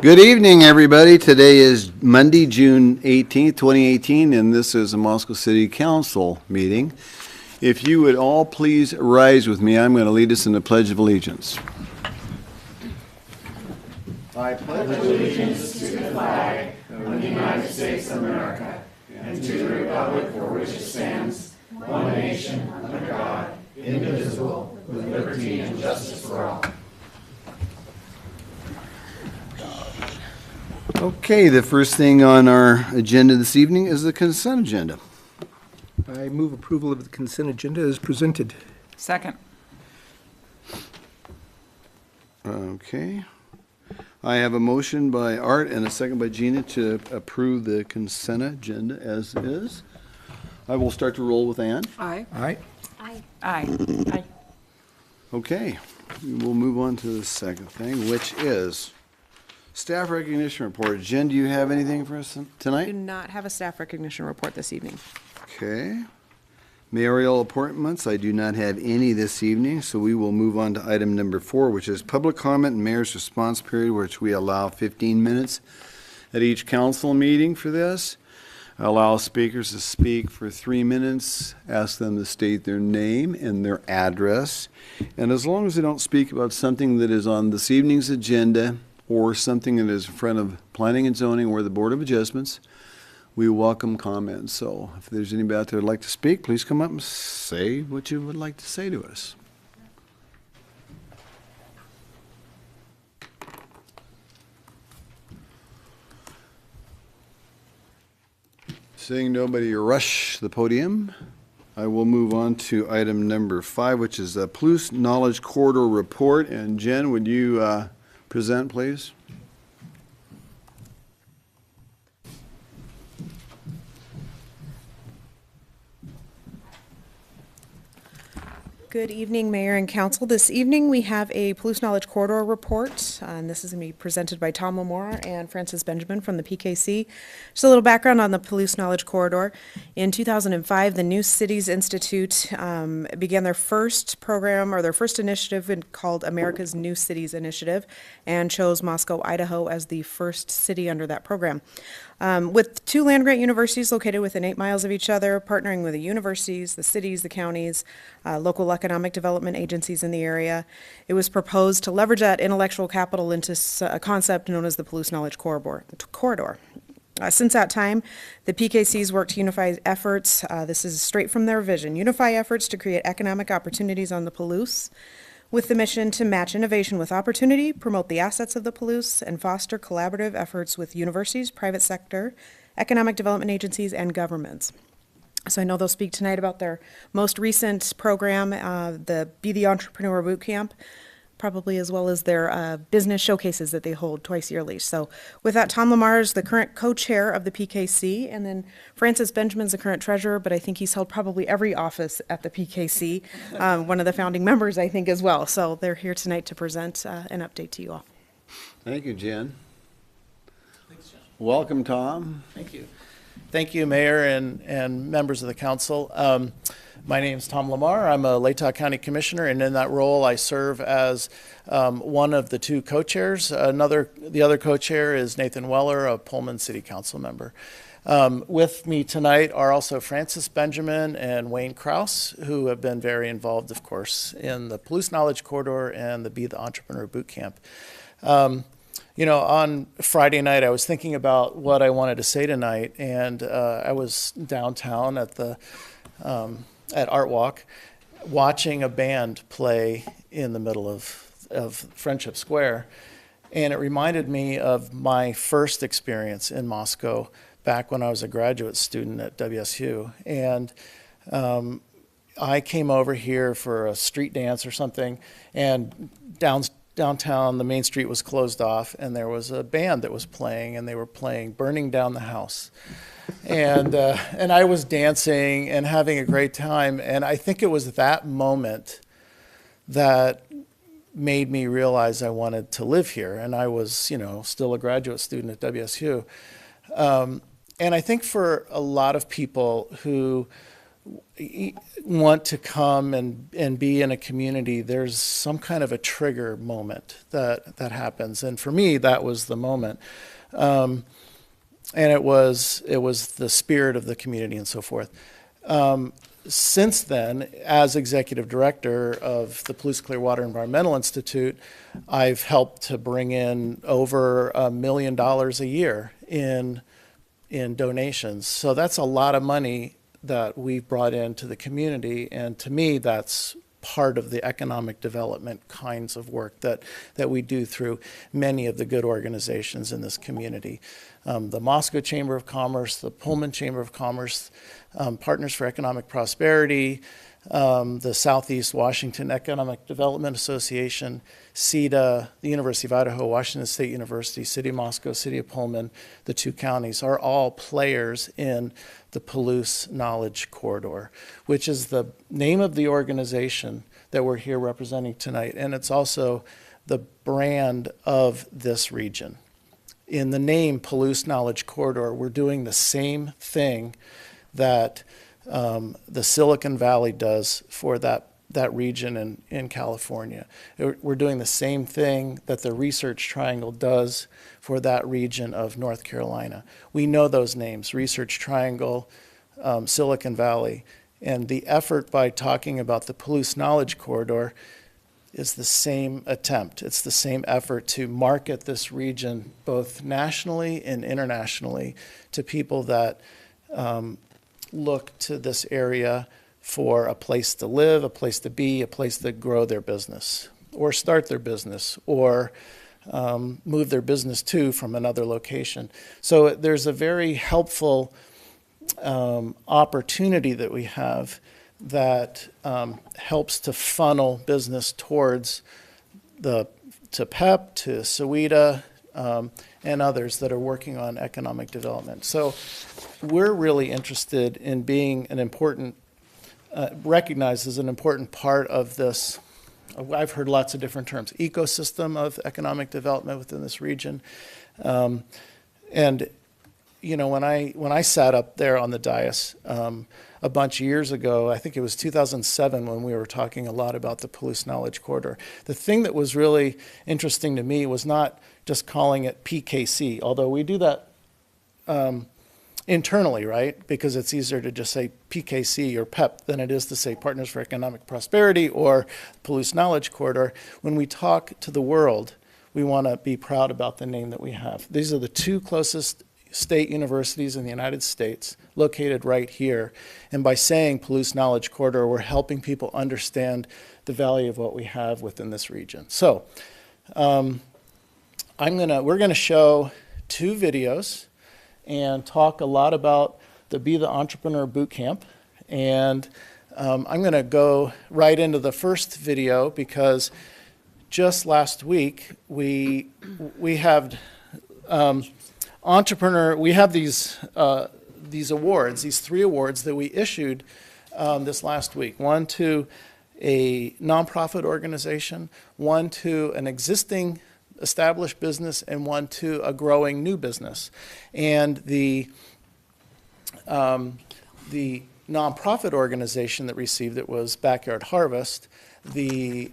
Good evening, everybody. Today is Monday, June 18th, 2018, and this is a Moscow City Council meeting. If you would all please rise with me, I'm going to lead us in the Pledge of Allegiance. I pledge allegiance to the flag of the United States of America and to the republic for which it stands, one nation, under God, indivisible, with liberty and justice for all. Okay, the first thing on our agenda this evening is the consent agenda. I move approval of the consent agenda as presented. Second. Okay. I have a motion by Art and a second by Gina to approve the consent agenda as is. I will start to roll with Ann. Aye. Aye. Aye. Aye. Aye. Okay, we'll move on to the second thing, which is staff recognition report. Jen, do you have anything for us I tonight? do not have a staff recognition report this evening. Okay. Mayoral appointments, I do not have any this evening, so we will move on to item number 4, which is public comment and mayor's response period, which we allow 15 minutes at each council meeting for this. Allow speakers to speak for 3 minutes, ask them to state their name and their address, and as long as they don't speak about something that is on this evening's agenda or something that is in front of Planning and Zoning or the Board of Adjustments, we welcome comments. So if there's anybody out there who would like to speak, please come up and say what you would like to say to us. Seeing nobody rush the podium, I will move on to item number 5, which is the Palouse Knowledge Corridor Report. And Jen, would you present, please? Good evening, Mayor and Council. This evening we have a Palouse Knowledge Corridor report, and this is going to be presented by Tom Lamora and Francis Benjamin from the PKC. Just a little background on the Palouse Knowledge Corridor. In 2005, the New Cities Institute began their first program, or their first initiative called America's New Cities Initiative, and chose Moscow, Idaho as the first city under that program. With 2 land-grant universities located within 8 miles of each other, partnering with the universities, the cities, the counties, local economic development agencies in the area, it was proposed to leverage that intellectual capital into a concept known as the Palouse Knowledge Corridor. Since that time, the PKC's worked to unify efforts, this is straight from their vision, unify efforts to create economic opportunities on the Palouse, with the mission to match innovation with opportunity, promote the assets of the Palouse, and foster collaborative efforts with universities, private sector, economic development agencies, and governments. So I know they'll speak tonight about their most recent program, the Be the Entrepreneur Bootcamp, probably as well as their business showcases that they hold twice yearly. So with that, Tom Lamar is the current co-chair of the PKC, and then Francis Benjamin's the current treasurer, but I think he's held probably every office at the PKC, one of the founding members, I think, as well. So they're here tonight to present an update to you all. Thank you, Jen. Thanks, John. Welcome, Tom. Thank you. Thank you, Mayor and members of the council. My name is Tom Lamar. I'm a Latah County Commissioner, and in that role, I serve as one of the 2 co-chairs. The other co-chair is Nathan Weller, a Pullman City Council member. With me tonight are also Francis Benjamin and Wayne Krause, who have been very involved, of course, in the Palouse Knowledge Corridor and the Be the Entrepreneur Bootcamp. You know, on Friday night, I was thinking about what I wanted to say tonight, and I was downtown at Art Walk, watching a band play in the middle of Friendship Square, and it reminded me of my first experience in Moscow back when I was a graduate student at WSU, and I came over here for a street dance or something, and downtown, the main street was closed off, and there was a band that was playing, and they were playing Burning Down the House. And I was dancing and having a great time, and I think it was that moment that made me realize I wanted to live here, and I was, you know, still a graduate student at WSU. And I think for a lot of people who want to come and be in a community, there's some kind of a trigger moment that happens. And for me, that was the moment. And it was the spirit of the community and so forth. Since then, as executive director of the Palouse Clearwater Environmental Institute, I've helped to bring in over $1 million a year in donations. So that's a lot of money that we've brought into the community, and to me, that's part of the economic development kinds of work that we do through many of the good organizations in this community. The Moscow Chamber of Commerce, the Pullman Chamber of Commerce, Partners for Economic Prosperity, the Southeast Washington Economic Development Association, CEDA, the University of Idaho, Washington State University, City of Moscow, City of Pullman, the two counties are all players in the Palouse Knowledge Corridor, which is the name of the organization that we're here representing tonight, and it's also the brand of this region. In the name Palouse Knowledge Corridor, we're doing the same thing that the Silicon Valley does for that region in California. We're doing the same thing that the Research Triangle does for that region of North Carolina. We know those names, Research Triangle, Silicon Valley, and the effort by talking about the Palouse Knowledge Corridor is the same attempt. It's the same effort to market this region both nationally and internationally to people that look to this area for a place to live, a place to be, a place to grow their business or start their business or move their business to from another location. So there's a very helpful opportunity that we have that helps to funnel business towards to PEP, to SEWIDA, and others that are working on economic development. So we're really interested in being an important, recognized as an important part of this. I've heard lots of different terms, ecosystem of economic development within this region. And you know, when I sat up there on the dais a bunch of years ago, I think it was 2007 when we were talking a lot about the Palouse Knowledge Corridor. The thing that was really interesting to me was not just calling it PKC, although we do that internally, right? Because it's easier to just say PKC or PEP than it is to say Partners for Economic Prosperity or Palouse Knowledge Corridor. When we talk to the world, we want to be proud about the name that we have. These are the two closest state universities in the United States, located right here. And by saying Palouse Knowledge Corridor, we're helping people understand the value of what we have within this region. So we're gonna show two videos and talk a lot about the Be the Entrepreneur Bootcamp. And I'm gonna go right into the first video because just last week we have we have these awards, these 3 awards that we issued this last week. One to a nonprofit organization, one to an existing established business, and one to a growing new business. And the nonprofit organization that received it was Backyard Harvest. The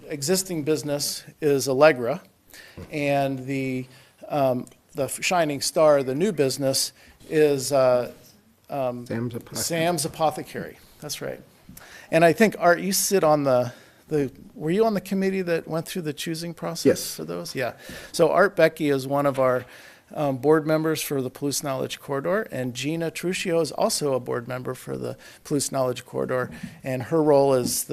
existing business is Allegra, and the shining star, the new business, is Sam's Apothecary. That's right. And I think, Art, you sit on were you on the committee that went through the choosing process Yes. for those? Yeah. So Art Becky is one of our board members for the Palouse Knowledge Corridor, and Gina Truccio is also a board member for the Palouse Knowledge Corridor, and her role is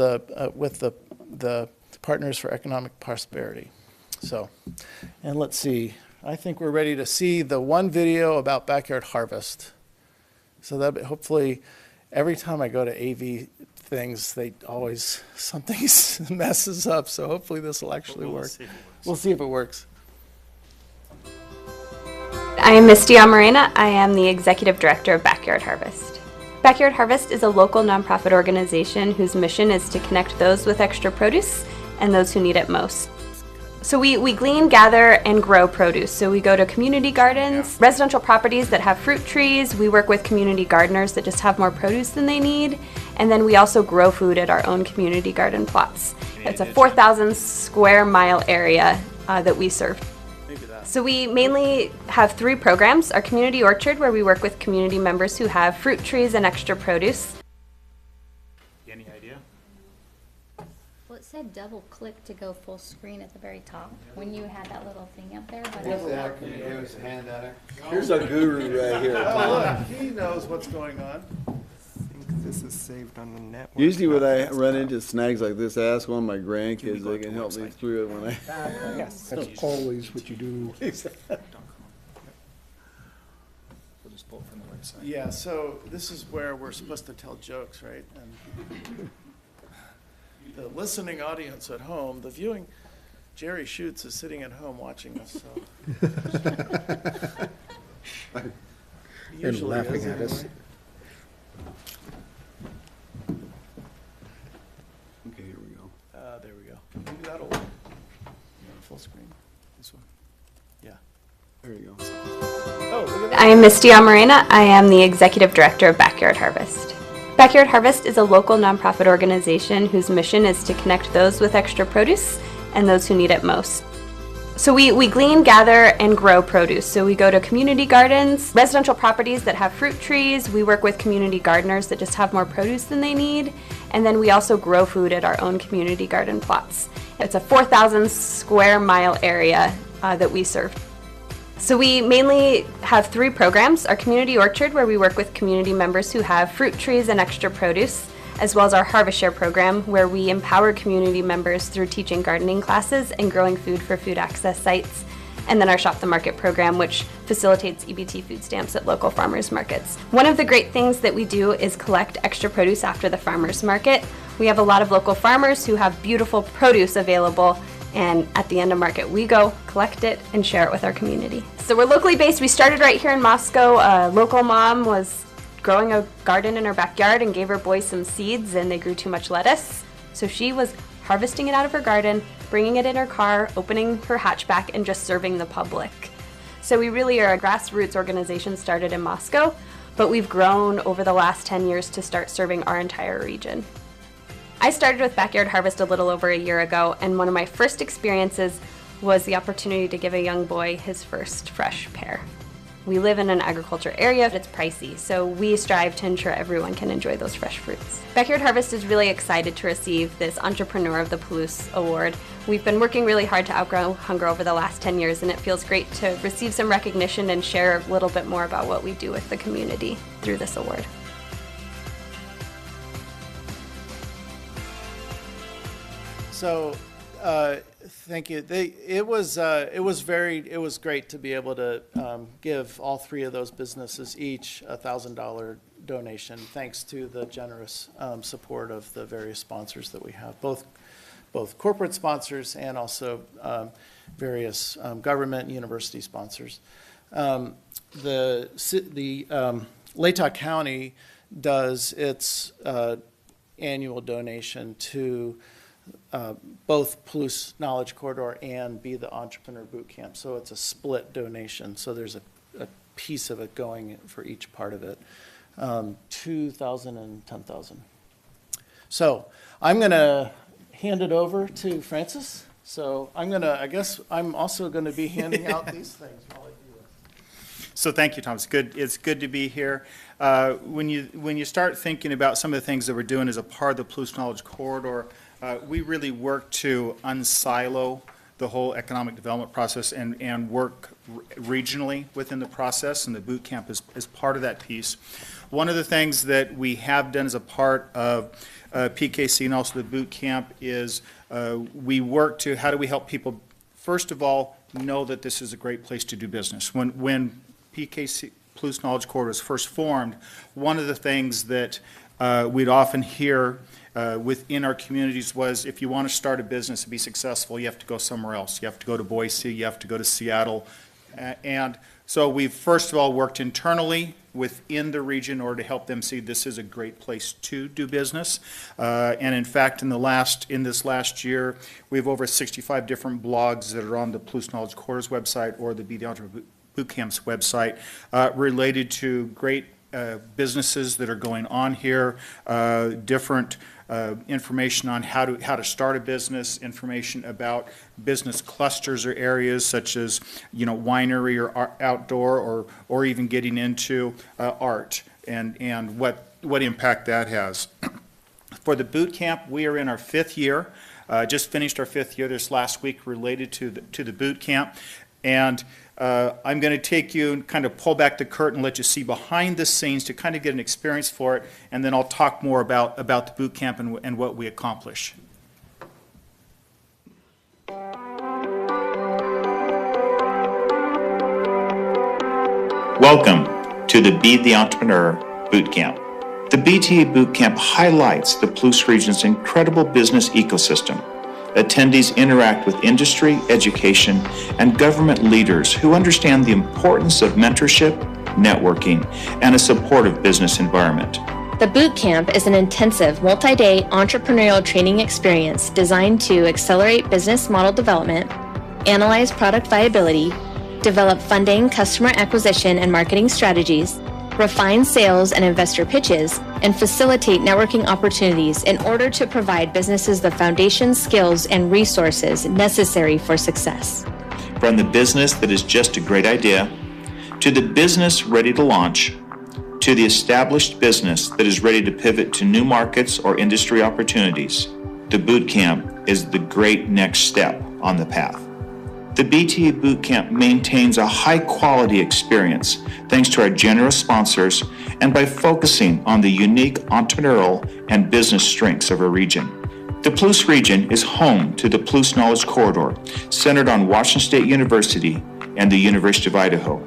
with the Partners for Economic Prosperity. So, and let's see. I think we're ready to see the one video about Backyard Harvest. So that hopefully, every time I go to AV things, something messes up. So hopefully this will actually work. We'll see if it works. I am Misty Amarena. I am the Executive Director of Backyard Harvest. Backyard Harvest is a local nonprofit organization whose mission is to connect those with extra produce and those who need it most. So we glean, gather, and grow produce. So we go to community gardens, residential properties that have fruit trees. We work with community gardeners that just have more produce than they need. And then we also grow food at our own community garden plots. It's a 4,000 square mile area that we serve. So we mainly have 3 programs. Our community orchard, where we work with community members who have fruit trees and extra produce. Any idea? Well, it said double click to go full screen at the very top when you had that little thing up there. But Here's our guru right here. Oh, look, he knows what's going on. This is saved on the network. Usually when I run into snags like this, I ask one of my grandkids, they can help me through it when I. Yes, that's always what you do. We'll just pull it from the website. Yeah, so this is where we're supposed to tell jokes, right? And the listening audience at home, the viewing, Jerry Schutz is sitting at home watching us, so. And Usually laughing is, at us. anyway. Okay, here we go. There we go. Can you do that old? Full screen, this one. Yeah. There you go. Oh, look at I am Misty Amarena. I am the Executive Director of Backyard Harvest. Backyard Harvest is a local nonprofit organization whose mission is to connect those with extra produce and those who need it most. So we glean, gather, and grow produce. So we go to community gardens, residential properties that have fruit trees. We work with community gardeners that just have more produce than they need. And then we also grow food at our own community garden plots. It's a 4,000 square mile area that we serve. So we mainly have 3 programs. Our community orchard, where we work with community members who have fruit trees and extra produce, as well as our Harvest Share program, where we empower community members through teaching gardening classes and growing food for food access sites. And then our Shop the Market program, which facilitates EBT food stamps at local farmers markets. One of the great things that we do is collect extra produce after the farmers market. We have a lot of local farmers who have beautiful produce available, and at the end of market we go, collect it, and share it with our community. So we're locally based. We started right here in Moscow. A local mom was growing a garden in her backyard and gave her boys some seeds, and they grew too much lettuce. So she was harvesting it out of her garden, bringing it in her car, opening her hatchback, and just serving the public. So we really are a grassroots organization started in Moscow, but we've grown over the last 10 years to start serving our entire region. I started with Backyard Harvest a little over a year ago, and one of my first experiences was the opportunity to give a young boy his first fresh pear. We live in an agriculture area, but it's pricey, so we strive to ensure everyone can enjoy those fresh fruits. Backyard Harvest is really excited to receive this Entrepreneur of the Palouse Award. We've been working really hard to outgrow hunger over the last 10 years, and it feels great to receive some recognition and share a little bit more about what we do with the community through this award. So, thank you. It was great to be able to give all 3 of those businesses each a $1,000 donation, thanks to the generous support of the various sponsors that we have, both corporate sponsors and also various government and university sponsors. The Latah County does its annual donation to both Palouse Knowledge Corridor and Be the Entrepreneur Boot Camp. So it's a split donation. So there's a piece of it going for each part of it. 2,000 and 10,000. So I'm going to hand it over to Francis. So I guess I'm also going to be handing out these things while I do this. So thank you, Tom. It's good to be here. When you start thinking about some of the things that we're doing as a part of the Palouse Knowledge Corridor, we really work to unsilo the whole economic development process and work regionally within the process, and the boot camp is part of that piece. One of the things that we have done as a part of PKC and also the boot camp is we work to how do we help people, first of all, know that this is a great place to do business. When PKC, Palouse Knowledge Corridor, was first formed, one of the things that we'd often hear within our communities was, if you want to start a business and be successful, you have to go somewhere else. You have to go to Boise, you have to go to Seattle. And So we've first of all worked internally within the region in order to help them see this is a great place to do business. And in fact, in this last year, we have over 65 different blogs that are on the Palouse Knowledge Corps website or the Be the Entrepreneur Bootcamp's website related to great businesses that are going on here, different information on how to start a business, information about business clusters or areas such as, winery or outdoor, or even getting into art and what impact that has. For the boot camp, we are in our 5th year. Just finished our 5th year this last week related to the boot camp, and I'm going to take you and kind of pull back the curtain, let you see behind the scenes to kind of get an experience for it, and then I'll talk more about the boot camp and what we accomplish. Welcome to the Be the Entrepreneur Boot Camp. The BTA Boot Camp highlights the Palouse region's incredible business ecosystem. Attendees interact with industry, education, and government leaders who understand the importance of mentorship, networking, and a supportive business environment. The Boot Camp is an intensive, multi-day entrepreneurial training experience designed to accelerate business model development, analyze product viability, develop funding, customer acquisition, and marketing strategies, refine sales and investor pitches, and facilitate networking opportunities in order to provide businesses the foundation, skills, and resources necessary for success. From the business that is just a great idea, to the business ready to launch, to the established business that is ready to pivot to new markets or industry opportunities, the boot camp is the great next step on the path. The BTA Boot Camp maintains a high-quality experience thanks to our generous sponsors and by focusing on the unique entrepreneurial and business strengths of our region. The Palouse region is home to the Palouse Knowledge Corridor, centered on Washington State University and the University of Idaho.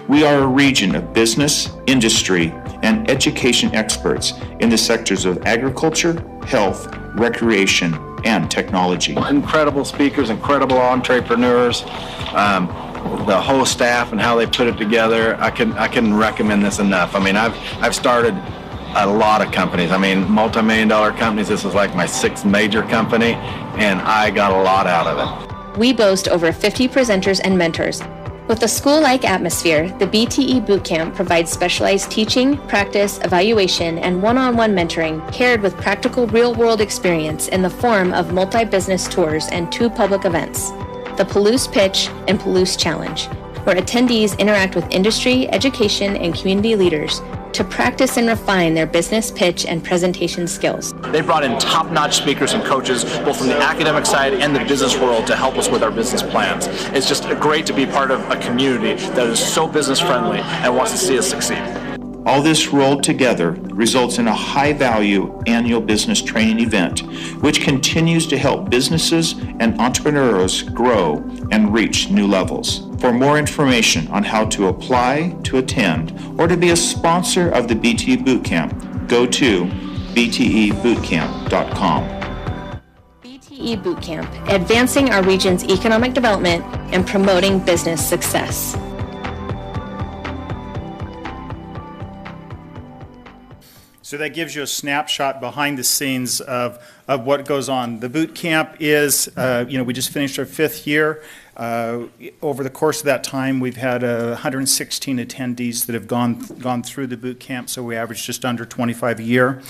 We are a region of business, industry, and education experts in the sectors of agriculture, health, recreation, and technology. Incredible speakers, incredible entrepreneurs, the whole staff and how they put it together. I couldn't recommend this enough. I mean, I've started a lot of companies. I mean, multi-million-dollar companies. This is like my 6th major company, and I got a lot out of it. We boast over 50 presenters and mentors. With a school-like atmosphere, the BTE Bootcamp provides specialized teaching, practice, evaluation, and one-on-one mentoring paired with practical real-world experience in the form of multi-business tours and 2 public events, the Palouse Pitch and Palouse Challenge, where attendees interact with industry, education, and community leaders to practice and refine their business pitch and presentation skills. They brought in top-notch speakers and coaches, both from the academic side and the business world, to help us with our business plans. It's just great to be part of a community that is so business-friendly and wants to see us succeed. All this rolled together results in a high-value annual business training event, which continues to help businesses and entrepreneurs grow and reach new levels. For more information on how to apply, to attend, or to be a sponsor of the BTE Bootcamp, go to btebootcamp.com. BTE Bootcamp, advancing our region's economic development and promoting business success. So that gives you a snapshot behind the scenes of what goes on. The boot camp is, we just finished our 5th year. Over the course of that time, we've had 116 attendees that have gone through the boot camp, so we average just under 25 a year.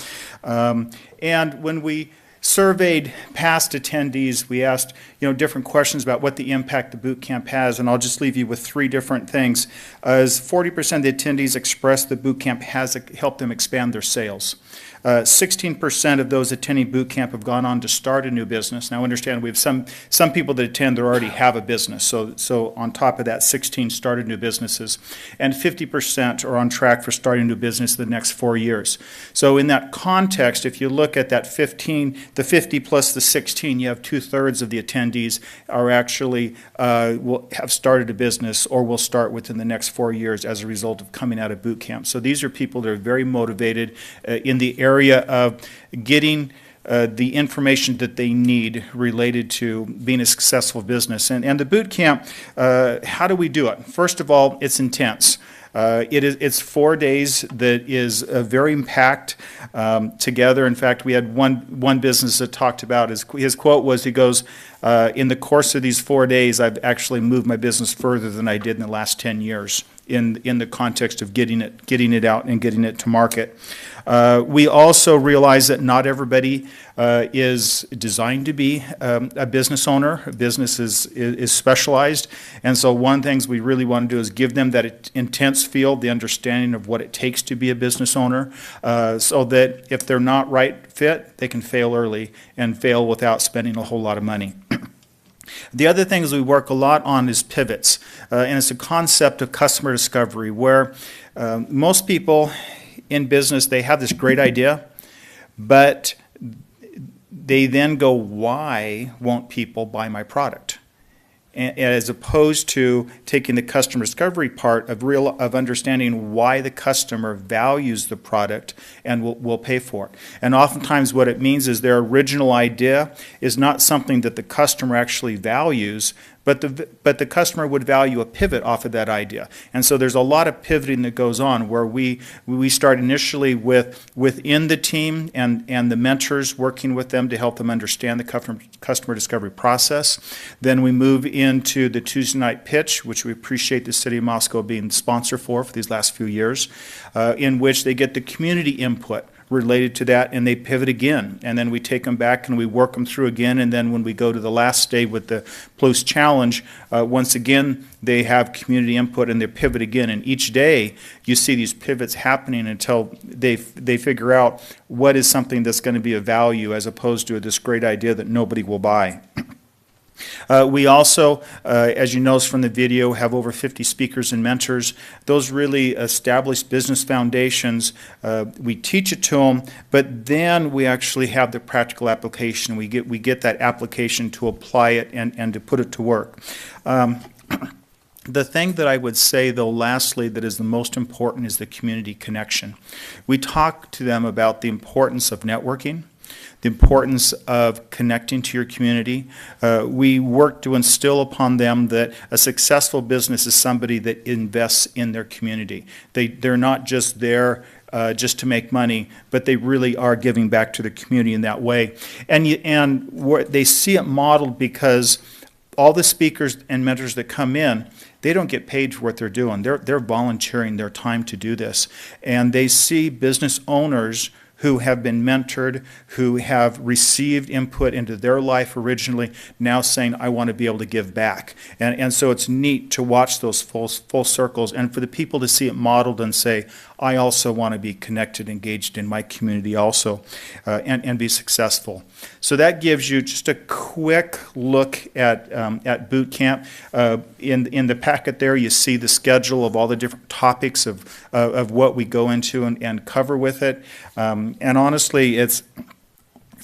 And when we surveyed past attendees, we asked different questions about what the impact the boot camp has, and I'll just leave you with 3 different things. As 40% of the attendees expressed the boot camp has helped them expand their sales. 16% of those attending boot camp have gone on to start a new business. Now understand, we have some people that attend that already have a business, so on top of that, 16 started new businesses, and 50% are on track for starting a new business in the next 4 years. So in that context, if you look at that the 50 plus the 16, you have 2/3 of the attendees are actually will have started a business or will start within the next 4 years as a result of coming out of boot camp. So these are people that are very motivated in the area of getting the information that they need related to being a successful business. And the boot camp, how do we do it? First of all, it's intense. It's 4 days that is very packed together. In fact, we had one business that talked about, his quote was, he goes, in the course of these 4 days, I've actually moved my business further than I did in the last 10 years in the context of getting it out and getting it to market. We also realize that not everybody is designed to be a business owner. A business is specialized, and so one of the things we really want to do is give them that intense field, the understanding of what it takes to be a business owner, so that if they're not right fit, they can fail early and fail without spending a whole lot of money. The other things we work a lot on is pivots, and it's a concept of customer discovery where most people in business, they have this great idea, but they then go, why won't people buy my product? As opposed to taking the customer discovery part of understanding why the customer values the product and will pay for it. And oftentimes what it means is their original idea is not something that the customer actually values, but the customer would value a pivot off of that idea. And so there's a lot of pivoting that goes on where we start initially within the team and the mentors, working with them to help them understand the customer discovery process. Then we move into the Tuesday night pitch, which we appreciate the City of Moscow being the sponsor for these last few years, in which they get the community input related to that, and they pivot again. And then we take them back and we work them through again, and then when we go to the last day with the Plus Challenge, once again, they have community input and they pivot again. And each day, you see these pivots happening until they figure out what is something that's going to be of value as opposed to this great idea that nobody will buy. We also, as you notice from the video, have over 50 speakers and mentors. Those really established business foundations. We teach it to them, but then we actually have the practical application. We get that application to apply it and to put it to work. The thing that I would say, though, lastly, that is the most important is the community connection. We talk to them about the importance of networking, the importance of connecting to your community. We work to instill upon them that a successful business is somebody that invests in their community. They're not just there just to make money, but they really are giving back to the community in that way. And they see it modeled because all the speakers and mentors that come in, they don't get paid for what they're doing. They're volunteering their time to do this. And they see business owners who have been mentored, who have received input into their life originally, now saying, I want to be able to give back. And so it's neat to watch those full circles and for the people to see it modeled and say, I also want to be connected, engaged in my community also, and be successful. So that gives you just a quick look at boot camp. In the packet there, you see the schedule of all the different topics of what we go into and cover with it. And honestly,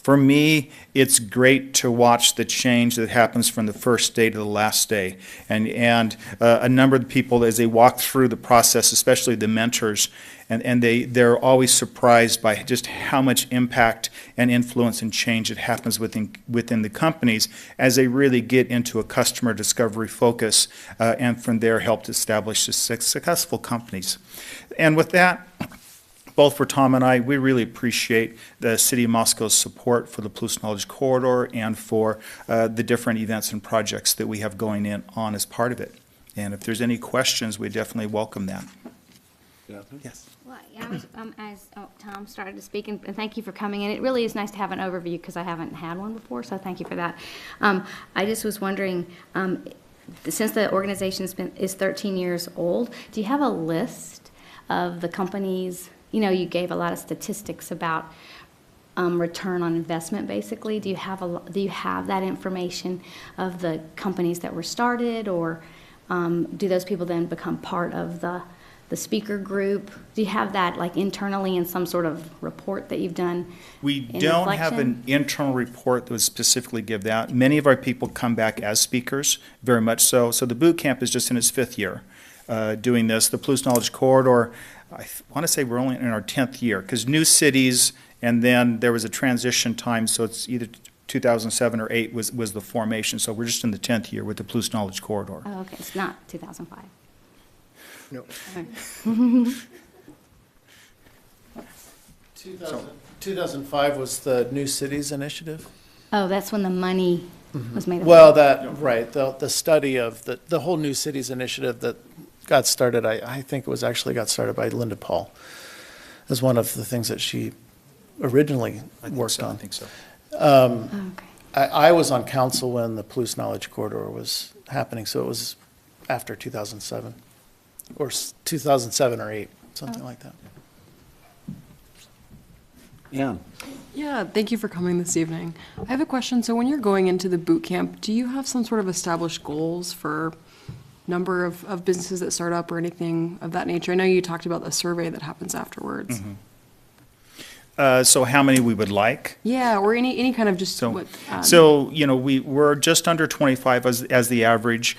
for me, it's great to watch the change that happens from the first day to the last day. And a number of the people, as they walk through the process, especially the mentors, and they're always surprised by just how much impact and influence and change that happens within the companies as they really get into a customer discovery focus, and from there help to establish successful companies. And with that, both for Tom and I, we really appreciate the City of Moscow's support for the Plus Knowledge Corridor and for the different events and projects that we have going on as part of it. And if there's any questions, we definitely welcome them. Yes. Well, as Tom started to speak, and thank you for coming in. It really is nice to have an overview because I haven't had one before, so thank you for that. I just was wondering, since the organization is 13 years old, do you have a list of the companies? You know, you gave a lot of statistics about return on investment, basically. Do you have that information of the companies that were started, or do those people then become part of the speaker group? Do you have that like internally in some sort of report that you've done? We don't have an internal report that would specifically give that. Many of our people come back as speakers, very much so. So the boot camp is just in its 5th year doing this. The Plus Knowledge Corridor, I want to say we're only in our 10th year, because new cities and then there was a transition time, so it's either 2007 or 8 was the formation. So we're just in the 10th year with the Palouse Knowledge Corridor. Oh, okay, it's not 2005. No. Okay. 2005 was the New Cities Initiative? Oh, that's when the money was made available. Well, that, right, the study of the whole New Cities Initiative that got started, I think it was actually got started by Linda Paul, as one of the things that she originally worked on. I think so. Oh, okay. I was on council when the Palouse Knowledge Corridor was happening, so it was after 2007, or 2007 or 8, something like that. Yeah. Yeah, thank you for coming this evening. I have a question. So when you're going into the boot camp, do you have some sort of established goals for number of businesses that start up or anything of that nature? I know you talked about the survey that happens afterwards. So how many we would like? Yeah, or any kind of just So, what. we're just under 25 as the average.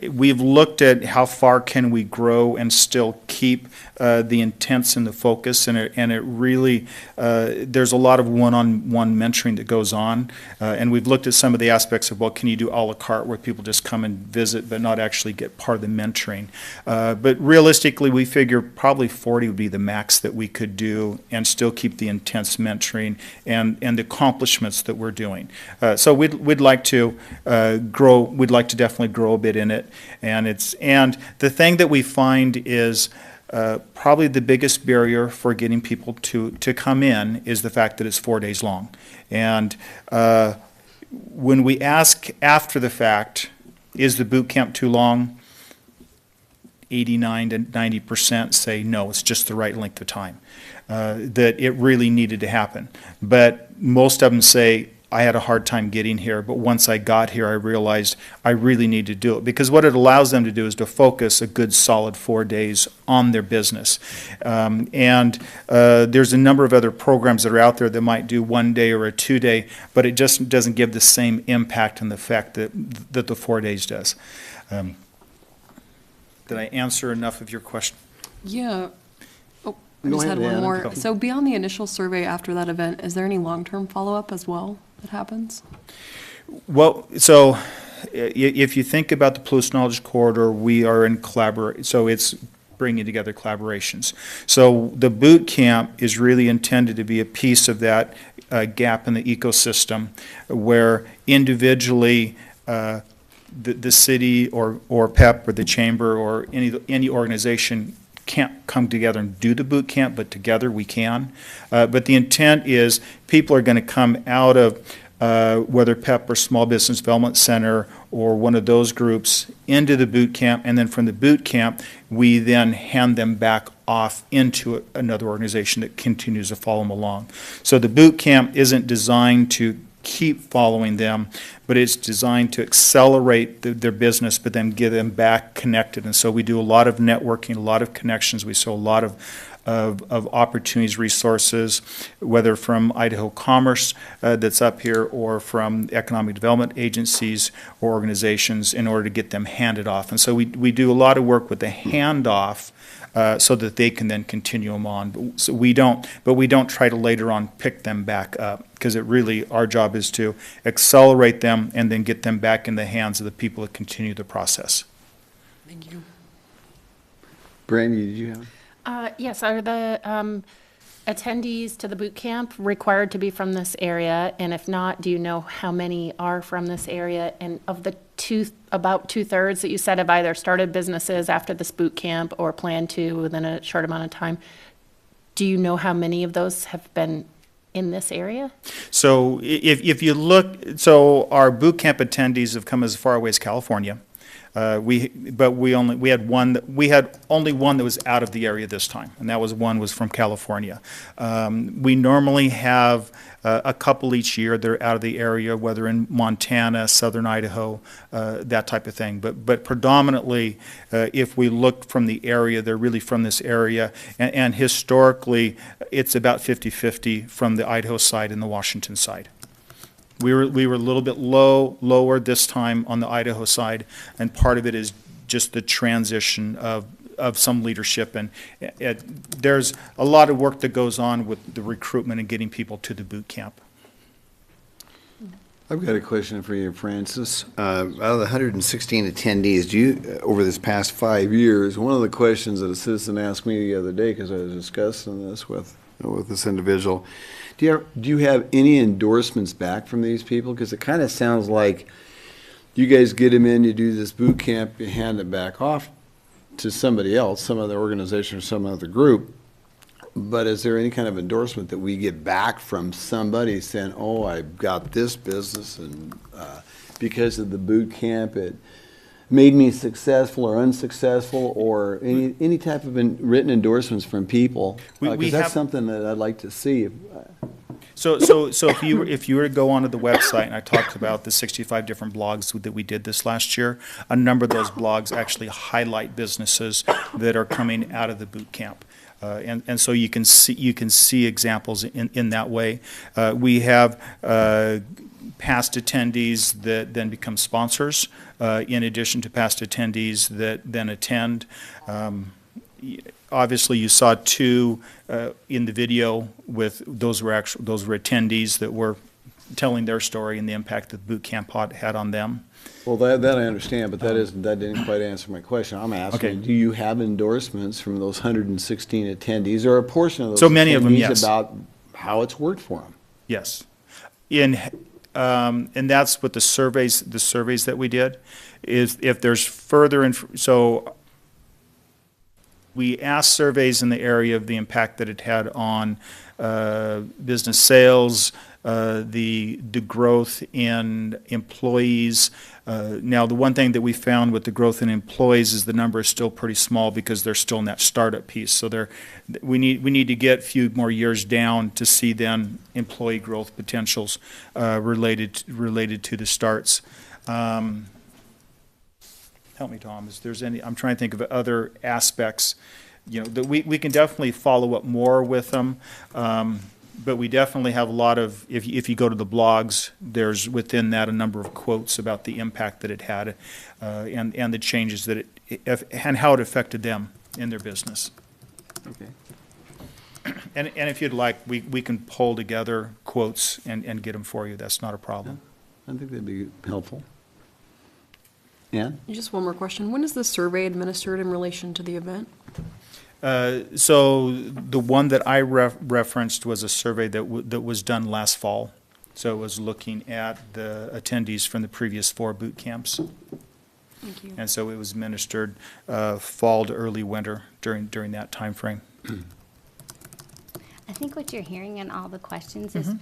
We've looked at how far can we grow and still keep the intents and the focus, and it really, there's a lot of one-on-one mentoring that goes on, and we've looked at some of the aspects of, well, can you do a la carte where people just come and visit but not actually get part of the mentoring? But realistically, we figure probably 40 would be the max that we could do and still keep the intense mentoring and the accomplishments that we're doing. So we'd like to grow. We'd like to definitely grow a bit in it, and the thing that we find is probably the biggest barrier for getting people to come in is the fact that it's 4 days long, and when we ask after the fact, is the boot camp too long? 89 to 90% say no, it's just the right length of time. That it really needed to happen. But most of them say, I had a hard time getting here, but once I got here, I realized I really need to do it. Because what it allows them to do is to focus a good solid 4 days on their business. There's a number of other programs that are out there that might do 1 day or a 2 day, but it just doesn't give the same impact and the effect that the 4 days does. Did I answer enough of your question? Yeah. Oh, I Go just had ahead, one Anna. more. Go. So beyond the initial survey after that event, is there any long-term follow-up as well that happens? Well, so if you think about the Palouse Knowledge Corridor, we are in so it's bringing together collaborations. So the boot camp is really intended to be a piece of that gap in the ecosystem where individually the city or PEP or the chamber or any organization can't come together and do the boot camp, but together we can. But the intent is people are going to come out of whether PEP or Small Business Development Center or one of those groups into the boot camp, and then from the boot camp we then hand them back off into another organization that continues to follow them along. So the boot camp isn't designed to keep following them, but it's designed to accelerate their business, but then get them back connected. And so we do a lot of networking, a lot of connections. We saw a lot of opportunities, resources, whether from Idaho Commerce that's up here or from economic development agencies or organizations in order to get them handed off. And so we do a lot of work with the handoff so that they can then continue them on. So we don't try to later on pick them back up, because our job is to accelerate them and then get them back in the hands of the people that continue the process. Thank you. Brandy, did you have? Yes, are the attendees to the boot camp required to be from this area? And if not, do you know how many are from this area? And of the about 2/3 that you said have either started businesses after this boot camp or plan to within a short amount of time, do you know how many of those have been in this area? So if you look, so our boot camp attendees have come as far away as California. We had only one that was out of the area this time, and that was from California. We normally have a couple each year that are out of the area, whether in Montana, southern Idaho, that type of thing. But predominantly, if we look from the area, they're really from this area, and historically, it's about 50-50 from the Idaho side and the Washington side. We were a little bit lower this time on the Idaho side, and part of it is just the transition of of some leadership. And there's a lot of work that goes on with the recruitment and getting people to the boot camp. I've got a question for you, Francis. Out of the 116 attendees, over this past 5 years, one of the questions that a citizen asked me the other day, because I was discussing this with this individual, do you have any endorsements back from these people? Because it kind of sounds like you guys get them in, you do this boot camp, you hand it back off to somebody else, some other organization or some other group. But is there any kind of endorsement that we get back from somebody saying, oh, I got this business and because of the boot camp it made me successful or unsuccessful, or any type of written endorsements from people? Because that's something that I'd like to see. So if you were to go onto the website, and I talked about the 65 different blogs that we did this last year, a number of those blogs actually highlight businesses that are coming out of the boot camp. And so you can see examples in that way. We have past attendees that then become sponsors, in addition to past attendees that then attend. Obviously, you saw two in the video with those were attendees that were telling their story and the impact that the boot camp had on them. Well, that I understand, but that didn't quite answer my question. I'm asking, do you have endorsements from those 116 attendees, or a portion of those so many of them, yes, about how it's worked for them? Yes. And that's what the surveys that we did is if there's further so we asked surveys in the area of the impact that it had on business sales, the growth in employees. Now, the one thing that we found with the growth in employees is the number is still pretty small because they're still in that startup piece. So we need to get a few more years down to see then employee growth potentials related to the starts. Help me, Tom. Is there's any? I'm trying to think of other aspects. That we can definitely follow up more with them. But we definitely have a lot of, if you go to the blogs, there's within that a number of quotes about the impact that it had and the changes that and how it affected them in their business. Okay. And if you'd like, we can pull together quotes and get them for you. That's not a problem. I think that'd be helpful. Yeah? Just one more question. When is the survey administered in relation to the event? So the one that I referenced was a survey that was done last fall. So it was looking at the attendees from the previous 4 boot camps. Thank you. And so it was administered fall to early winter during that time frame. I think what you're hearing in all the questions is,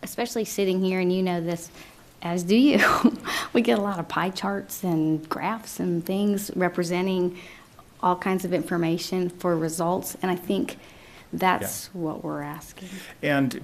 especially sitting here, and you know this, as do you, we get a lot of pie charts and graphs and things representing all kinds of information for results, and I think that's what we're asking. And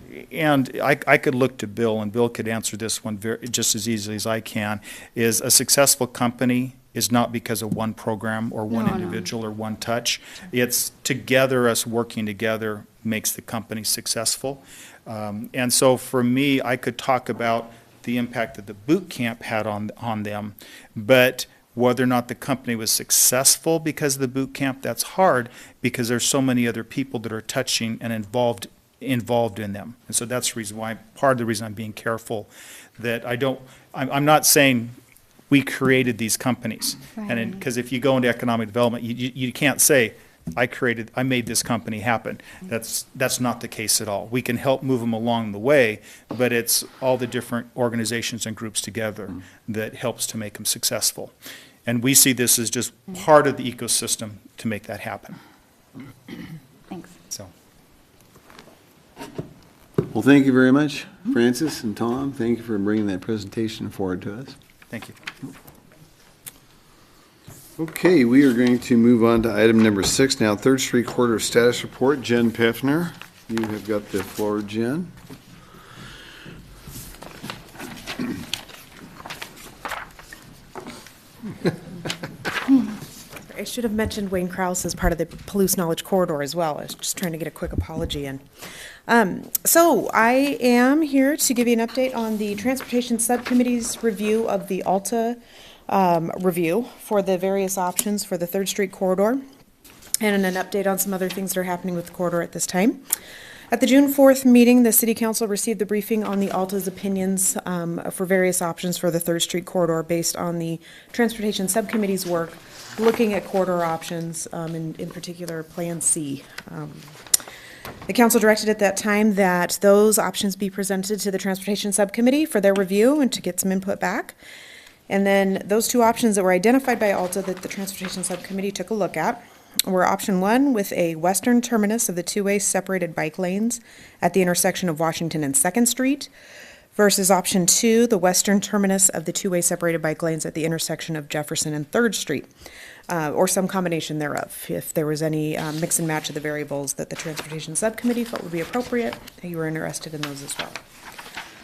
I could look to Bill, and Bill could answer this one just as easily as I can, is a successful company is not because of one program or one individual or one touch. It's together, us working together makes the company successful. And so for me, I could talk about the impact that the boot camp had on them, but whether or not the company was successful because of the boot camp, that's hard because there's so many other people that are touching and involved in them. And so that's the reason why, part of the reason I'm being careful that I'm not saying we created these companies. Right. And because if you go into economic development, you can't say, I made this company happen. That's not the case at all. We can help move them along the way, but it's all the different organizations and groups together that helps to make them successful. And we see this as just part of the ecosystem to make that happen. Thanks. So. Well, thank you very much, Francis and Tom. Thank you for bringing that presentation forward to us. Thank you. Okay, we are going to move on to item number 6 now, 3rd Street Corridor Status Report. Jen Peffner, you have got the floor, Jen. I should have mentioned Wayne Krause as part of the Palouse Knowledge Corridor as well. I was just trying to get a quick apology in. So I am here to give you an update on the Transportation Subcommittee's review of the Alta review for the various options for the 3rd Street corridor, and an update on some other things that are happening with the corridor at this time. At the June 4th meeting, the City Council received the briefing on the Alta's opinions for various options for the 3rd Street corridor based on the Transportation Subcommittee's work looking at corridor options, in particular Plan C. The council directed at that time that those options be presented to the Transportation Subcommittee for their review and to get some input back. And then those 2 options that were identified by Alta that the Transportation Subcommittee took a look at were option 1 with a western terminus of the 2-way separated bike lanes at the intersection of Washington and 2nd Street versus option 2, the western terminus of the 2-way separated bike lanes at the intersection of Jefferson and 3rd Street, or some combination thereof. If there was any mix and match of the variables that the Transportation Subcommittee felt would be appropriate, you were interested in those as well.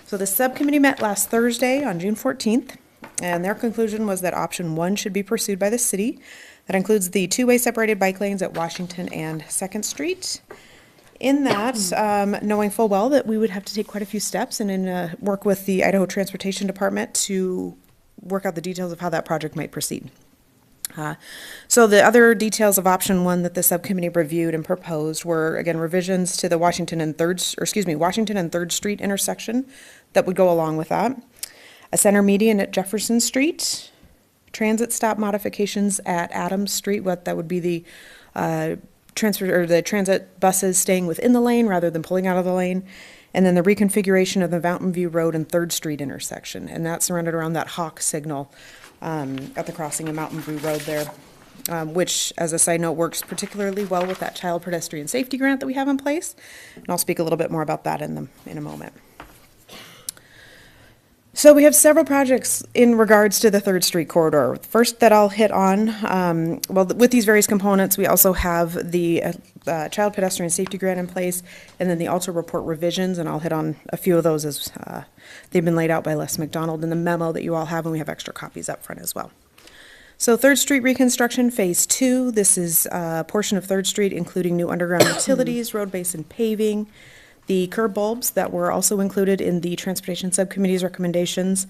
So the subcommittee met last Thursday on June 14th, and their conclusion was that option 1 should be pursued by the city. That includes the 2-way separated bike lanes at Washington and 2nd Street. In that, knowing full well that we would have to take quite a few steps and work with the Idaho Transportation Department to work out the details of how that project might proceed. So the other details of option 1 that the subcommittee reviewed and proposed were, again, revisions to the Washington and 3rd Street intersection that would go along with that. A center median at Jefferson Street, transit stop modifications at Adams Street, that would be the the transit buses staying within the lane rather than pulling out of the lane, and then the reconfiguration of the Mountain View Road and 3rd Street intersection, and that's surrounded around that hawk signal at the crossing of Mountain View Road there, which, as a side note, works particularly well with that child pedestrian safety grant that we have in place, and I'll speak a little bit more about that in a moment. So we have several projects in regards to the 3rd Street corridor. First that I'll hit on, with these various components, we also have the child pedestrian safety grant in place, and then the Alta report revisions, and I'll hit on a few of those as they've been laid out by Les McDonald in the memo that you all have, and we have extra copies up front as well. So 3rd Street reconstruction phase 2, this is a portion of 3rd Street including new underground utilities, road base and paving. The curb bulbs that were also included in the Transportation Subcommittee's recommendations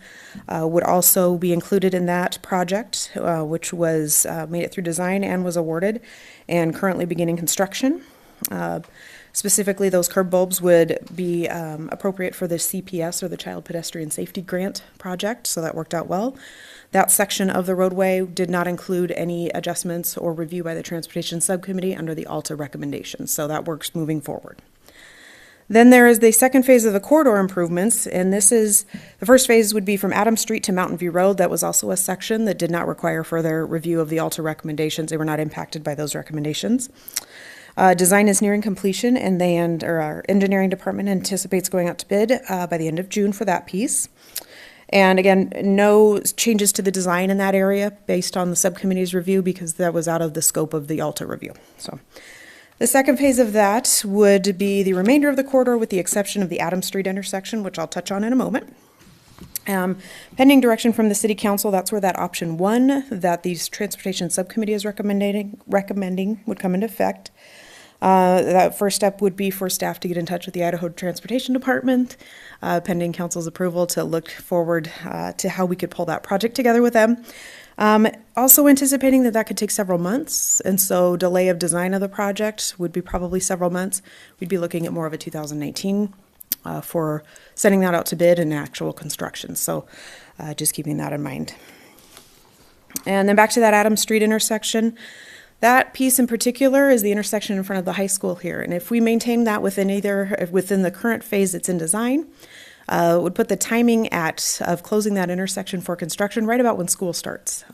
would also be included in that project, which was made it through design and was awarded and currently beginning construction. Specifically, those curb bulbs would be appropriate for the CPS, or the Child Pedestrian Safety Grant project, so that worked out well. That section of the roadway did not include any adjustments or review by the Transportation Subcommittee under the Alta recommendations, so that works moving forward. Then there is the second phase of the corridor improvements, and this is, the first phase would be from Adams Street to Mountain View Road. That was also a section that did not require further review of the Alta recommendations. They were not impacted by those recommendations. Design is nearing completion, and our engineering department anticipates going out to bid by the end of June for that piece. And again, no changes to the design in that area based on the subcommittee's review, because that was out of the scope of the Alta review. So the second phase of that would be the remainder of the corridor with the exception of the Adams Street intersection, which I'll touch on in a moment. Pending direction from the City Council, that's where that option 1 that the Transportation Subcommittee is recommending would come into effect. That first step would be for staff to get in touch with the Idaho Transportation Department, pending Council's approval, to look forward to how we could pull that project together with them. Also anticipating that could take several months, and so delay of design of the project would be probably several months. We'd be looking at more of a 2019 for sending that out to bid and actual construction, so just keeping that in mind. And then back to that Adams Street intersection. That piece in particular is the intersection in front of the high school here, and if we maintain that within the current phase that's in design, would put the timing of closing that intersection for construction right about when school starts,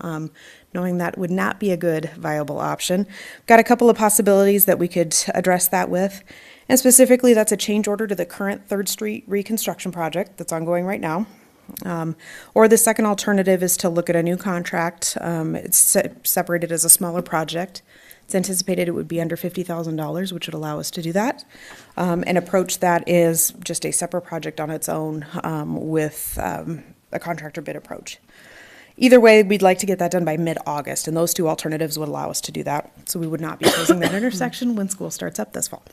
knowing that would not be a good viable option. Got a couple of possibilities that we could address that with, and specifically that's a change order to the current 3rd Street reconstruction project that's ongoing right now. Or the second alternative is to look at a new contract. It's separated as a smaller project. It's anticipated it would be under $50,000, which would allow us to do that. And approach that is just a separate project on its own with a contractor bid approach. Either way, we'd like to get that done by mid-August, and those two alternatives would allow us to do that. So we would not be closing that intersection when school starts up this fall.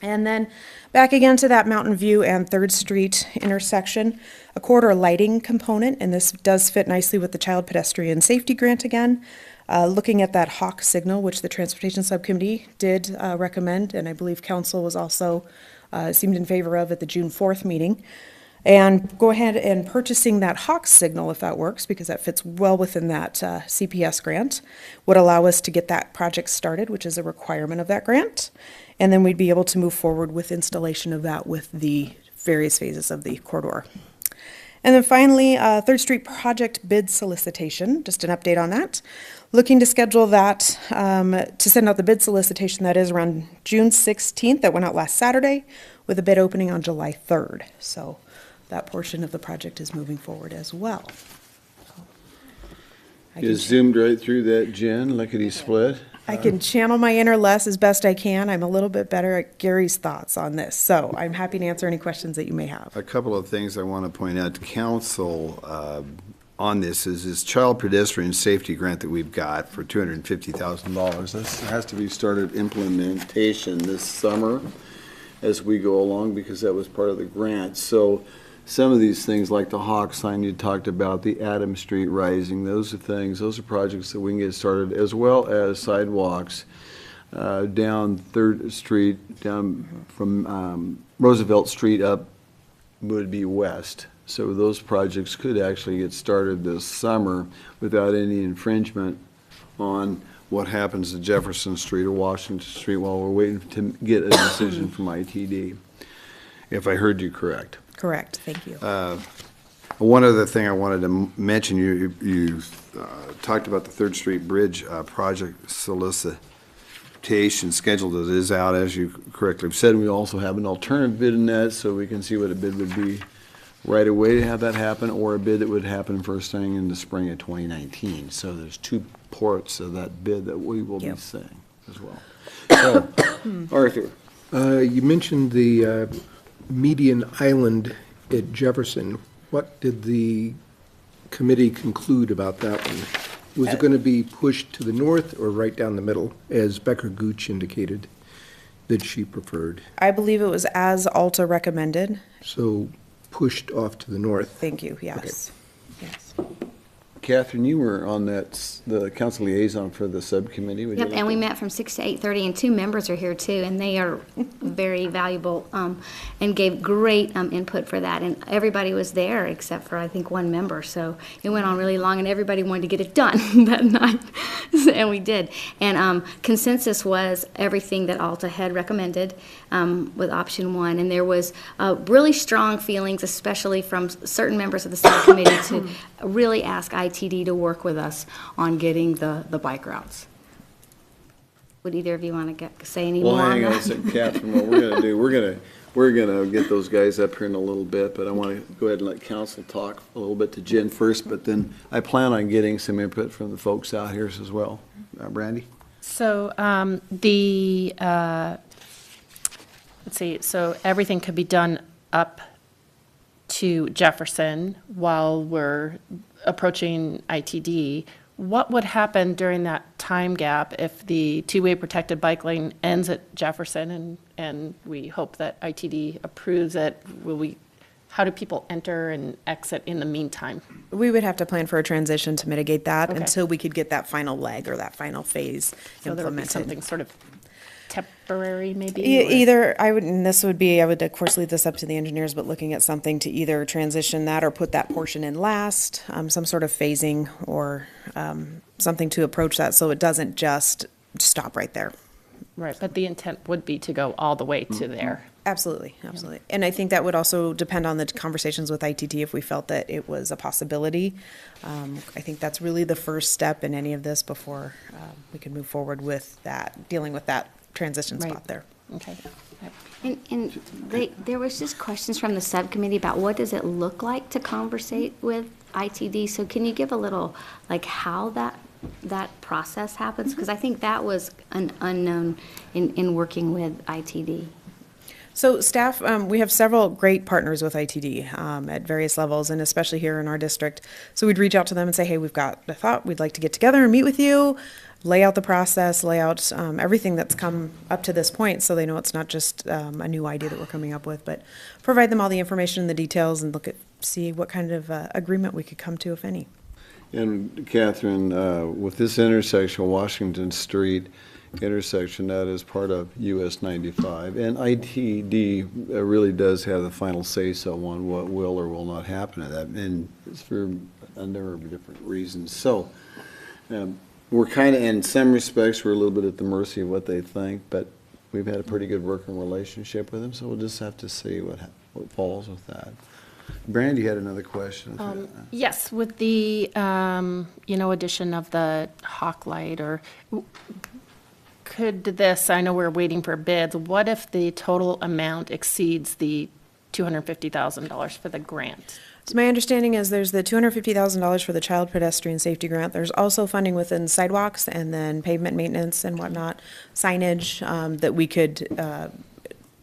And then back again to that Mountain View and 3rd Street intersection, a corridor lighting component, and this does fit nicely with the Child Pedestrian Safety Grant again. Looking at that hawk signal, which the Transportation Subcommittee did recommend, and I believe Council was also seemed in favor of at the June 4th meeting. And go ahead and purchasing that hawk signal, if that works, because that fits well within that CPS grant, would allow us to get that project started, which is a requirement of that grant. And then we'd be able to move forward with installation of that with the various phases of the corridor. And then finally, 3rd Street project bid solicitation, just an update on that. Looking to schedule that, to send out the bid solicitation, that is around June 16th, that went out last Saturday, with a bid opening on July 3rd. So that portion of the project is moving forward as well. You zoomed right through that, Jen, lickety-split. I can channel my inner Les as best I can. I'm a little bit better at Gary's thoughts on this, so I'm happy to answer any questions that you may have. A couple of things I want to point out to council on this is this Child Pedestrian Safety Grant that we've got for $250,000. This has to be started implementation this summer as we go along, because that was part of the grant. So some of these things, like the Hawk sign you talked about, the Adams Street Rising, those are things, those are projects that we can get started, as well as sidewalks down 3rd Street, down from Roosevelt Street up would be west. So those projects could actually get started this summer without any infringement on what happens to Jefferson Street or Washington Street while we're waiting to get a decision from ITD, if I heard you correct. Correct, thank you. One other thing I wanted to mention, you talked about the 3rd Street Bridge project solicitation schedule that is out, as you correctly said. We also have an alternative bid in that, so we can see what a bid would be right away to have that happen, or a bid that would happen first thing in the spring of 2019. So there's two parts of that bid that we will be seeing as well. So, Arthur. You mentioned the median island at Jefferson. What did the committee conclude about that one? Was it going to be pushed to the north or right down the middle, as Becker Gooch indicated that she preferred? I believe it was as Alta recommended. So pushed off to the north. Thank you, yes. Okay. Yes. Catherine, you were on the council liaison for the subcommittee. Yep, and we met from 6 to 8:30, and 2 members are here too, and they are very valuable and gave great input for that. And everybody was there except for, I think, 1 member. So it went on really long, and everybody wanted to get it done that night, and we did. And consensus was everything that Alta had recommended with option 1. And there was really strong feelings, especially from certain members of the subcommittee, to really ask ITD to work with us on getting the bike routes. Would either of you want to say any more on hang on a that? second, Catherine. What we're going to do, we're gonna get those guys up here in a little bit, but I want to go ahead and let council talk a little bit to Jen first, but then I plan on getting some input from the folks out here as well. Brandy? So let's see, so everything could be done up to Jefferson while we're approaching ITD. What would happen during that time gap if the two-way protected bike lane ends at Jefferson and we hope that ITD approves it? How do people enter and exit in the meantime? We would have to plan for a transition to mitigate that Okay. until we could get that final leg or that final phase So there would be implemented. something sort of temporary, maybe? or- Either, I would of course leave this up to the engineers, but looking at something to either transition that or put that portion in last, some sort of phasing or something to approach that so it doesn't just stop right there. Right, but the intent would be to go all the way to there. Absolutely, absolutely. And I think that would also depend on the conversations with ITT if we felt that it was a possibility. I think that's really the first step in any of this before we can move forward with that, dealing with that transition Right. spot there. Okay. And there was just questions from the subcommittee about what does it look like to conversate with ITD. So can you give a little, like, how that process happens? Because I think that was an unknown in working with ITD. So staff, we have several great partners with ITD at various levels, and especially here in our district. So we'd reach out to them and say, hey, we've got a thought, we'd like to get together and meet with you, lay out the process, lay out everything that's come up to this point, so they know it's not just a new idea that we're coming up with, but provide them all the information and the details and see what kind of agreement we could come to, if any. And Catherine, with this intersection, Washington Street intersection, that is part of US 95, and ITD really does have the final say-so on what will or will not happen to that, and it's for a number of different reasons. So we're kind of, in some respects, we're a little bit at the mercy of what they think, but we've had a pretty good working relationship with them, so we'll just have to see what falls with that. Brandy had another question. Yes, with the, addition of the hawk light, or could this, I know we're waiting for bids, what if the total amount exceeds the $250,000 for the grant? So my understanding is there's the $250,000 for the Child Pedestrian Safety Grant. There's also funding within sidewalks and then pavement maintenance and whatnot, signage, that we could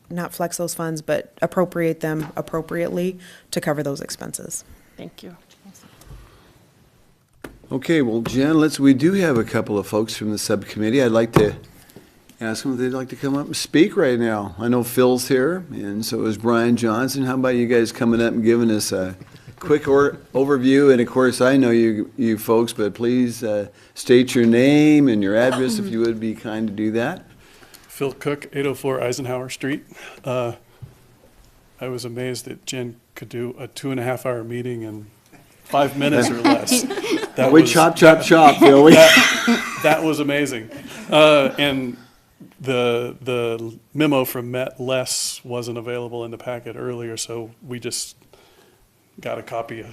not flex those funds, but appropriate them appropriately to cover those expenses. Thank you. Okay, well, Jen, we do have a couple of folks from the subcommittee. I'd like to ask them if they'd like to come up and speak right now. I know Phil's here, and so is Brian Johnson. How about you guys coming up and giving us a quick overview? And of course, I know you folks, but please state your name and your address if you would be kind to do that. Phil Cook, 804 Eisenhower Street. I was amazed that Jen could do a 2.5-hour meeting in 5 minutes or less. Chop, Phil. That was amazing. And the memo from Met Les wasn't available in the packet earlier, so we just got a copy a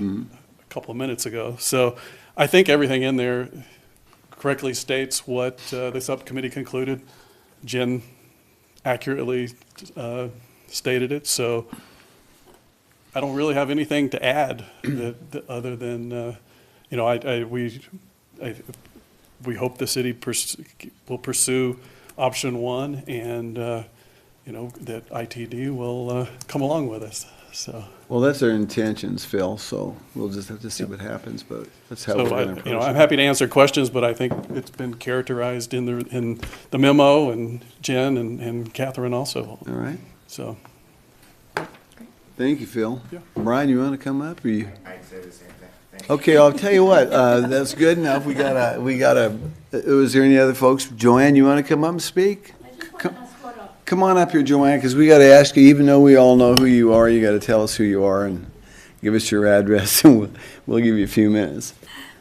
couple of minutes ago. So I think everything in there correctly states what the subcommittee concluded. Jen accurately stated it, so I don't really have anything to add other than, we hope the city will pursue option one, and, that ITD will come along with us, so. Well, that's our intentions, Phil, so we'll just have to see what happens, but that's how we're going to approach it. I'm happy to answer questions, but I think it's been characterized in the memo, and Jen and Catherine also. All right. So. Thank you, Phil. Yeah. Brian, you want to come up? Or you? I'd say the same thing. Thank Okay, I'll tell you what, that's good enough. We got a, was there any other folks? Joanne, you want to come up and speak? Come on up here, Joanne, because we got to ask you, even though we all know who you are, you got to tell us who you are and give us your address, and we'll give you a few minutes.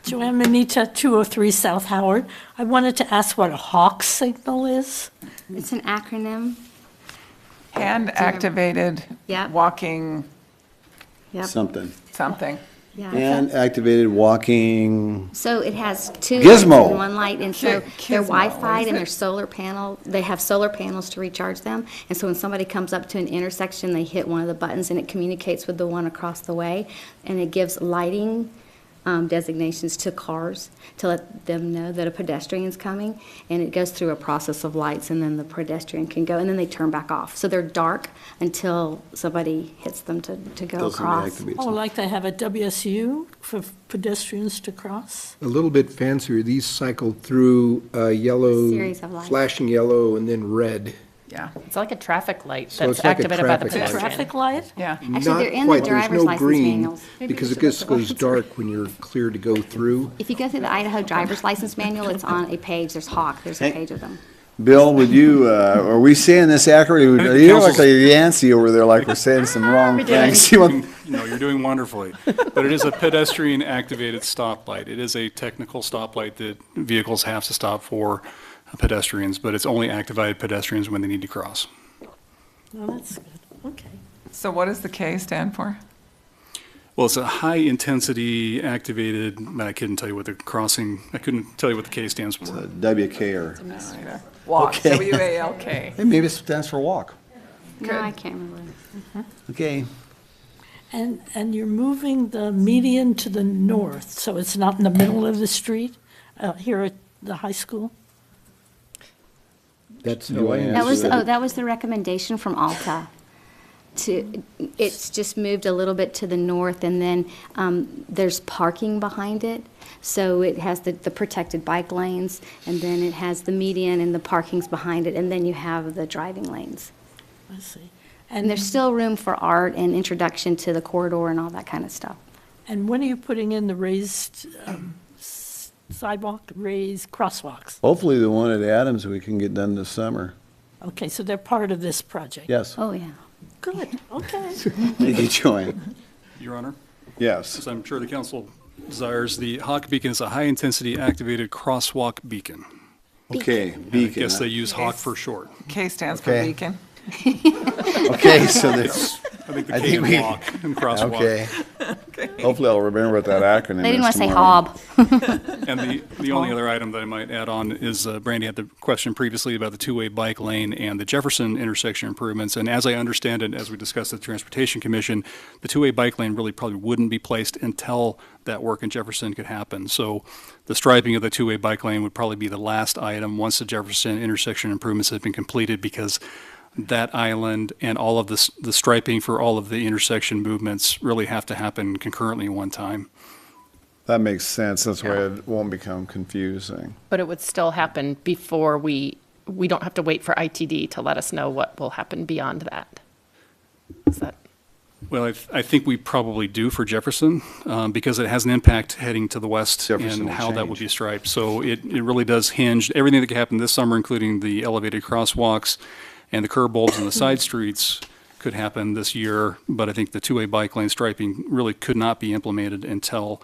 Joanne Manita, 203 South Howard. I wanted to ask what a hawk signal is. It's an acronym. Hand-activated Yep. walking Yep. Something. something. Yeah. And activated walking. So it has two Gizmo. lights and one light, and so they're Gizmo, Wi-Fi is and it? they're solar panel. They have solar panels to recharge them, and so when somebody comes up to an intersection, they hit one of the buttons, and it communicates with the one across the way, and it gives lighting designations to cars to let them know that a pedestrian's coming, and it goes through a process of lights, and then the pedestrian can go, and then they turn back off. So they're dark until somebody hits them to go Doesn't across. activate Oh, something. like they have a WSU for pedestrians to cross? A little bit fancier, these cycle through yellow, Series of lights. flashing yellow, and then red. Yeah, It's like a traffic light So that's it's like a activated by the traffic light. pedestrian. Traffic light? yeah. Actually, Not they're in quite. the There's driver's no license green, manuals. because it just goes dark when you're clear to go through. If you go through the Idaho driver's license manual, it's on a page. There's Hawk. There's a page of them. Bill, would you, are we saying this accurately? You look like Yancey over there, like we're saying some wrong things. You want- No, you're doing wonderfully. But it is a pedestrian-activated stoplight. It is a technical stoplight that vehicles have to stop for pedestrians, but it's only activated pedestrians when they need to cross. Oh, that's good. Okay. So what does the K stand for? Well, it's a high-intensity activated, but I couldn't tell you what the K stands for. WK or, Walk, Okay. W-A-L-K. hey, maybe it stands for walk. No, I can't remember. Okay. And you're moving the median to the north, so it's not in the middle of the street here at the high school? That's how I Joanne. That was, Absolutely. that was the recommendation from Alta. it's just moved a little bit to the north, and then there's parking behind it. So it has the protected bike lanes, and then it has the median and the parking's behind it, and then you have the driving lanes. I see. And there's still room for art and introduction to the corridor and all that kind of stuff. And when are you putting in the raised sidewalk, raised crosswalks? Hopefully the one at Adams we can get done this summer. Okay, so they're part of this project? Yes. Oh, yeah. Good, okay. Thank you, Joanne. Your Honor? Yes. As I'm sure the council desires, the Hawk Beacon is a high-intensity activated crosswalk beacon. Okay, I beacon. guess they use Hawk for short. K stands for Okay. beacon. Okay, so this, I think the I K think in we- walk and crosswalk. okay. Hopefully I'll remember what that acronym is They didn't want to say tomorrow. hob. And the only other item that I might add on is Brandy had the question previously about the two-way bike lane and the Jefferson intersection improvements. And as I understand it, as we discussed at the Transportation Commission, the two-way bike lane really probably wouldn't be placed until that work in Jefferson could happen. So the striping of the two-way bike lane would probably be the last item once the Jefferson intersection improvements have been completed, because that island and all of the striping for all of the intersection movements really have to happen concurrently at one time. That makes sense. That's why it won't become confusing. But it would still happen before we don't have to wait for ITD to let us know what will happen beyond that. Is that? Well, I think we probably do for Jefferson, because it has an impact heading to the west Jefferson and will how that would change. be striped. So it really does hinge, everything that could happen this summer, including the elevated crosswalks and the curb bulbs and the side streets, could happen this year. But I think the two-way bike lane striping really could not be implemented until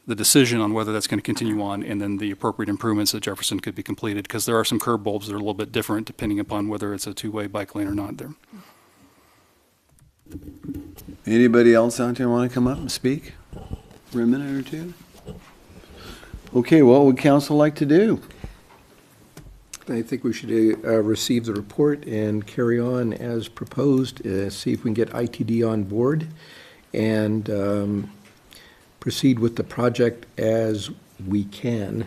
the decision on whether that's going to continue on, and then the appropriate improvements at Jefferson could be completed, because there are some curb bulbs that are a little bit different depending upon whether it's a two-way bike lane or not there. Anybody else out there want to come up and speak for a minute or two? Okay, what would council like to do? I think we should receive the report and carry on as proposed, see if we can get ITD on board, and proceed with the project as we can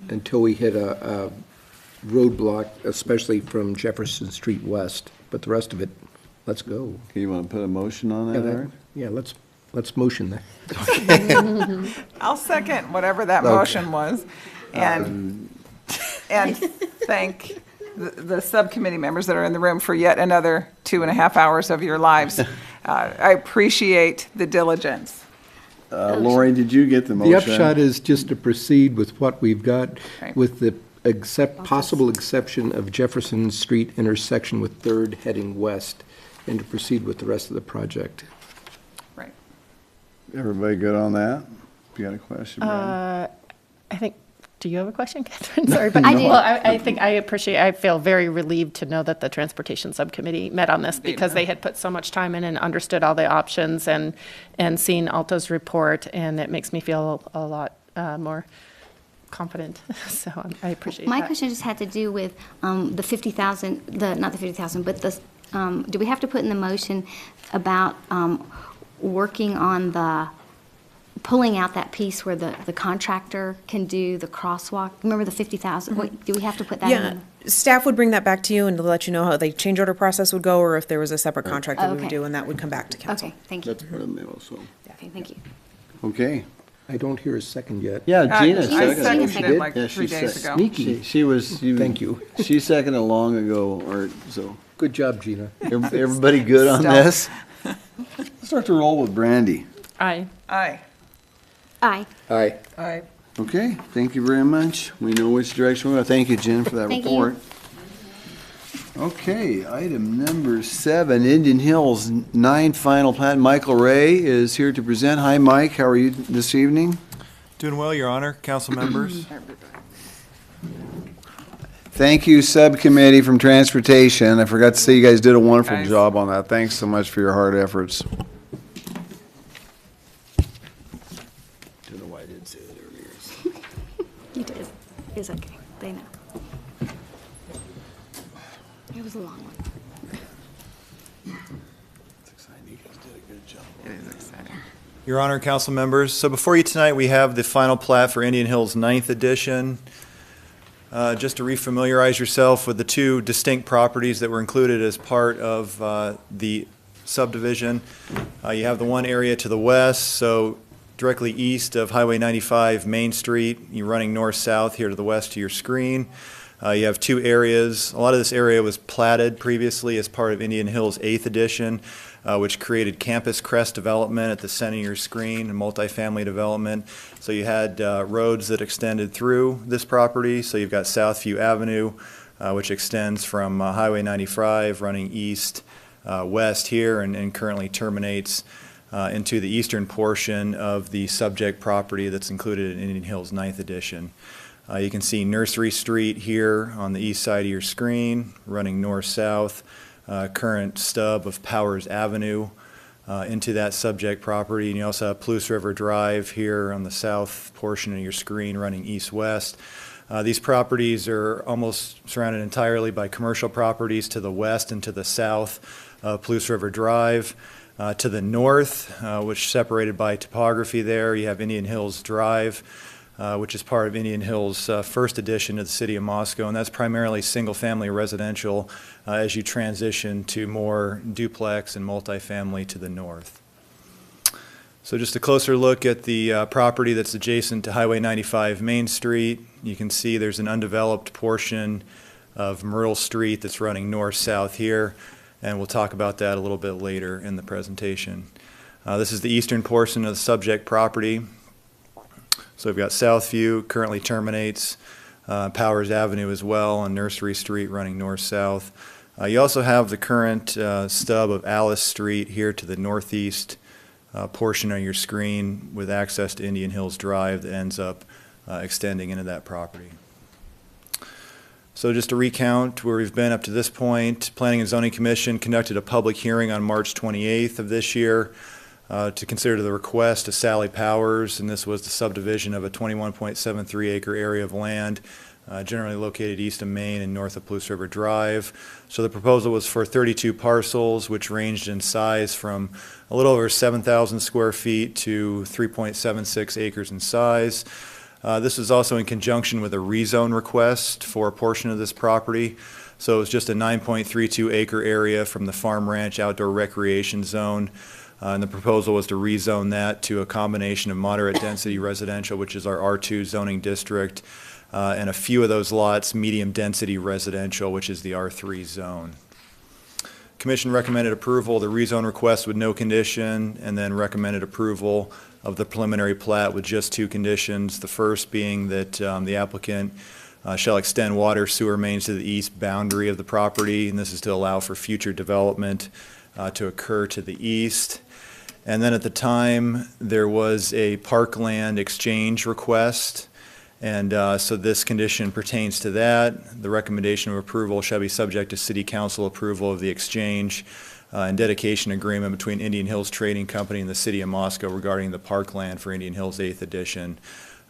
until we hit a roadblock, especially from Jefferson Street West. But the rest of it, let's go. Okay, you want to put a motion on that, Art? Yeah, let's motion that. I'll second whatever that Okay. motion was. And thank the subcommittee members that are in the room for yet another 2.5 hours of your lives. I appreciate the diligence. Lori, did you get the motion? The upshot is just to proceed with what we've got, Right. with the possible exception of Jefferson Street intersection with Third heading west, and to proceed with the rest of the project. Right. Everybody good on that? If you got a question, Brandon? I think, do you have a question, Catherine? Sorry, but I do. Well, I think I feel very relieved to know that the Transportation Subcommittee met on this, because they had put so much time in and understood all the options and seen Alto's report, and it makes me feel a lot more confident. So I appreciate My that. question just had to do with the 50,000, not the 50,000, but the, do we have to put in the motion about working on pulling out that piece where the contractor can do the crosswalk? Remember the 50,000? Wait, do we have to put that Yeah, in? staff would bring that back to you and to let you know how the change order process would go, or if there was a separate contract that we would Okay. do, and that would come back to council. Okay, thank you. That's part of the mail, so. Okay, thank you. Okay. I don't hear a second yet. Yeah, Gina I seconded. seconded it like Yeah, 3 she days said- ago. Sneaky. She was. Thank you. She seconded long ago, Art, so. Good job, Gina. Everybody good on Stealth. this? Let's start to roll with Brandy. Aye. Aye. Aye. Aye. Aye. Okay, thank you very much. We know which direction we're going. Thank you, Jen, for that Thank you. report. Okay, item number 7, Indian Hills 9 final plat. Michael Ray is here to present. Hi, Mike. How are you this evening? Doing well, Your Honor, council members. Thank you, Subcommittee from Transportation. I forgot to say you guys did a wonderful Guys. job on that. Thanks so much for your hard efforts. Don't know why I didn't say that earlier. You did. It's okay. They know. It was a long one. It's exciting. You guys did a good job. It is exciting. Your Honor, council members, so before you tonight, we have the final plat for Indian Hills 9th edition. Just to refamiliarize yourself with the two distinct properties that were included as part of the subdivision. You have the one area to the west, so directly east of Highway 95 Main Street. You're running north-south here to the west to your screen. You have two areas. A lot of this area was platted previously as part of Indian Hills 8th Edition, which created campus crest development at the center of your screen and multifamily development. So you had roads that extended through this property. So you've got Southview Avenue, which extends from Highway 95 running east, west here, and currently terminates into the eastern portion of the subject property that's included in Indian Hills 9th Edition. You can see Nursery Street here on the east side of your screen, running north-south, current stub of Powers Avenue into that subject property. And you also have Palouse River Drive here on the south portion of your screen, running east-west. These properties are almost surrounded entirely by commercial properties to the west and to the south of Palouse River Drive. To the north, which is separated by topography there, you have Indian Hills Drive, which is part of Indian Hills' first addition to the city of Moscow, and that's primarily single-family residential as you transition to more duplex and multifamily to the north. So just a closer look at the property that's adjacent to Highway 95 Main Street. You can see there's an undeveloped portion of Myrtle Street that's running north-south here, and we'll talk about that a little bit later in the presentation. This is the eastern portion of the subject property. So we've got Southview, currently terminates, Powers Avenue as well, and Nursery Street running north-south. You also have the current stub of Alice Street here to the northeast portion of your screen with access to Indian Hills Drive that ends up extending into that property. So just to recount where we've been up to this point, Planning and Zoning Commission conducted a public hearing on March 28th of this year to consider the request of Sally Powers, and this was the subdivision of a 21.73 acre area of land generally located east of Main and north of Palouse River Drive. So the proposal was for 32 parcels, which ranged in size from a little over 7,000 square feet to 3.76 acres in size. This was also in conjunction with a rezone request for a portion of this property. So it was just a 9.32 acre area from the Farm Ranch Outdoor Recreation Zone. And the proposal was to rezone that to a combination of moderate density residential, which is our R2 zoning district, and a few of those lots medium density residential, which is the R3 zone. Commission recommended approval of the rezone request with no condition, and then recommended approval of the preliminary plat with just two conditions. The first being that the applicant shall extend water sewer mains to the east boundary of the property, and this is to allow for future development to occur to the east. And then at the time, there was a parkland exchange request, and so this condition pertains to that. The recommendation of approval shall be subject to City Council approval of the exchange and dedication agreement between Indian Hills Trading Company and the City of Moscow regarding the parkland for Indian Hills 8th Edition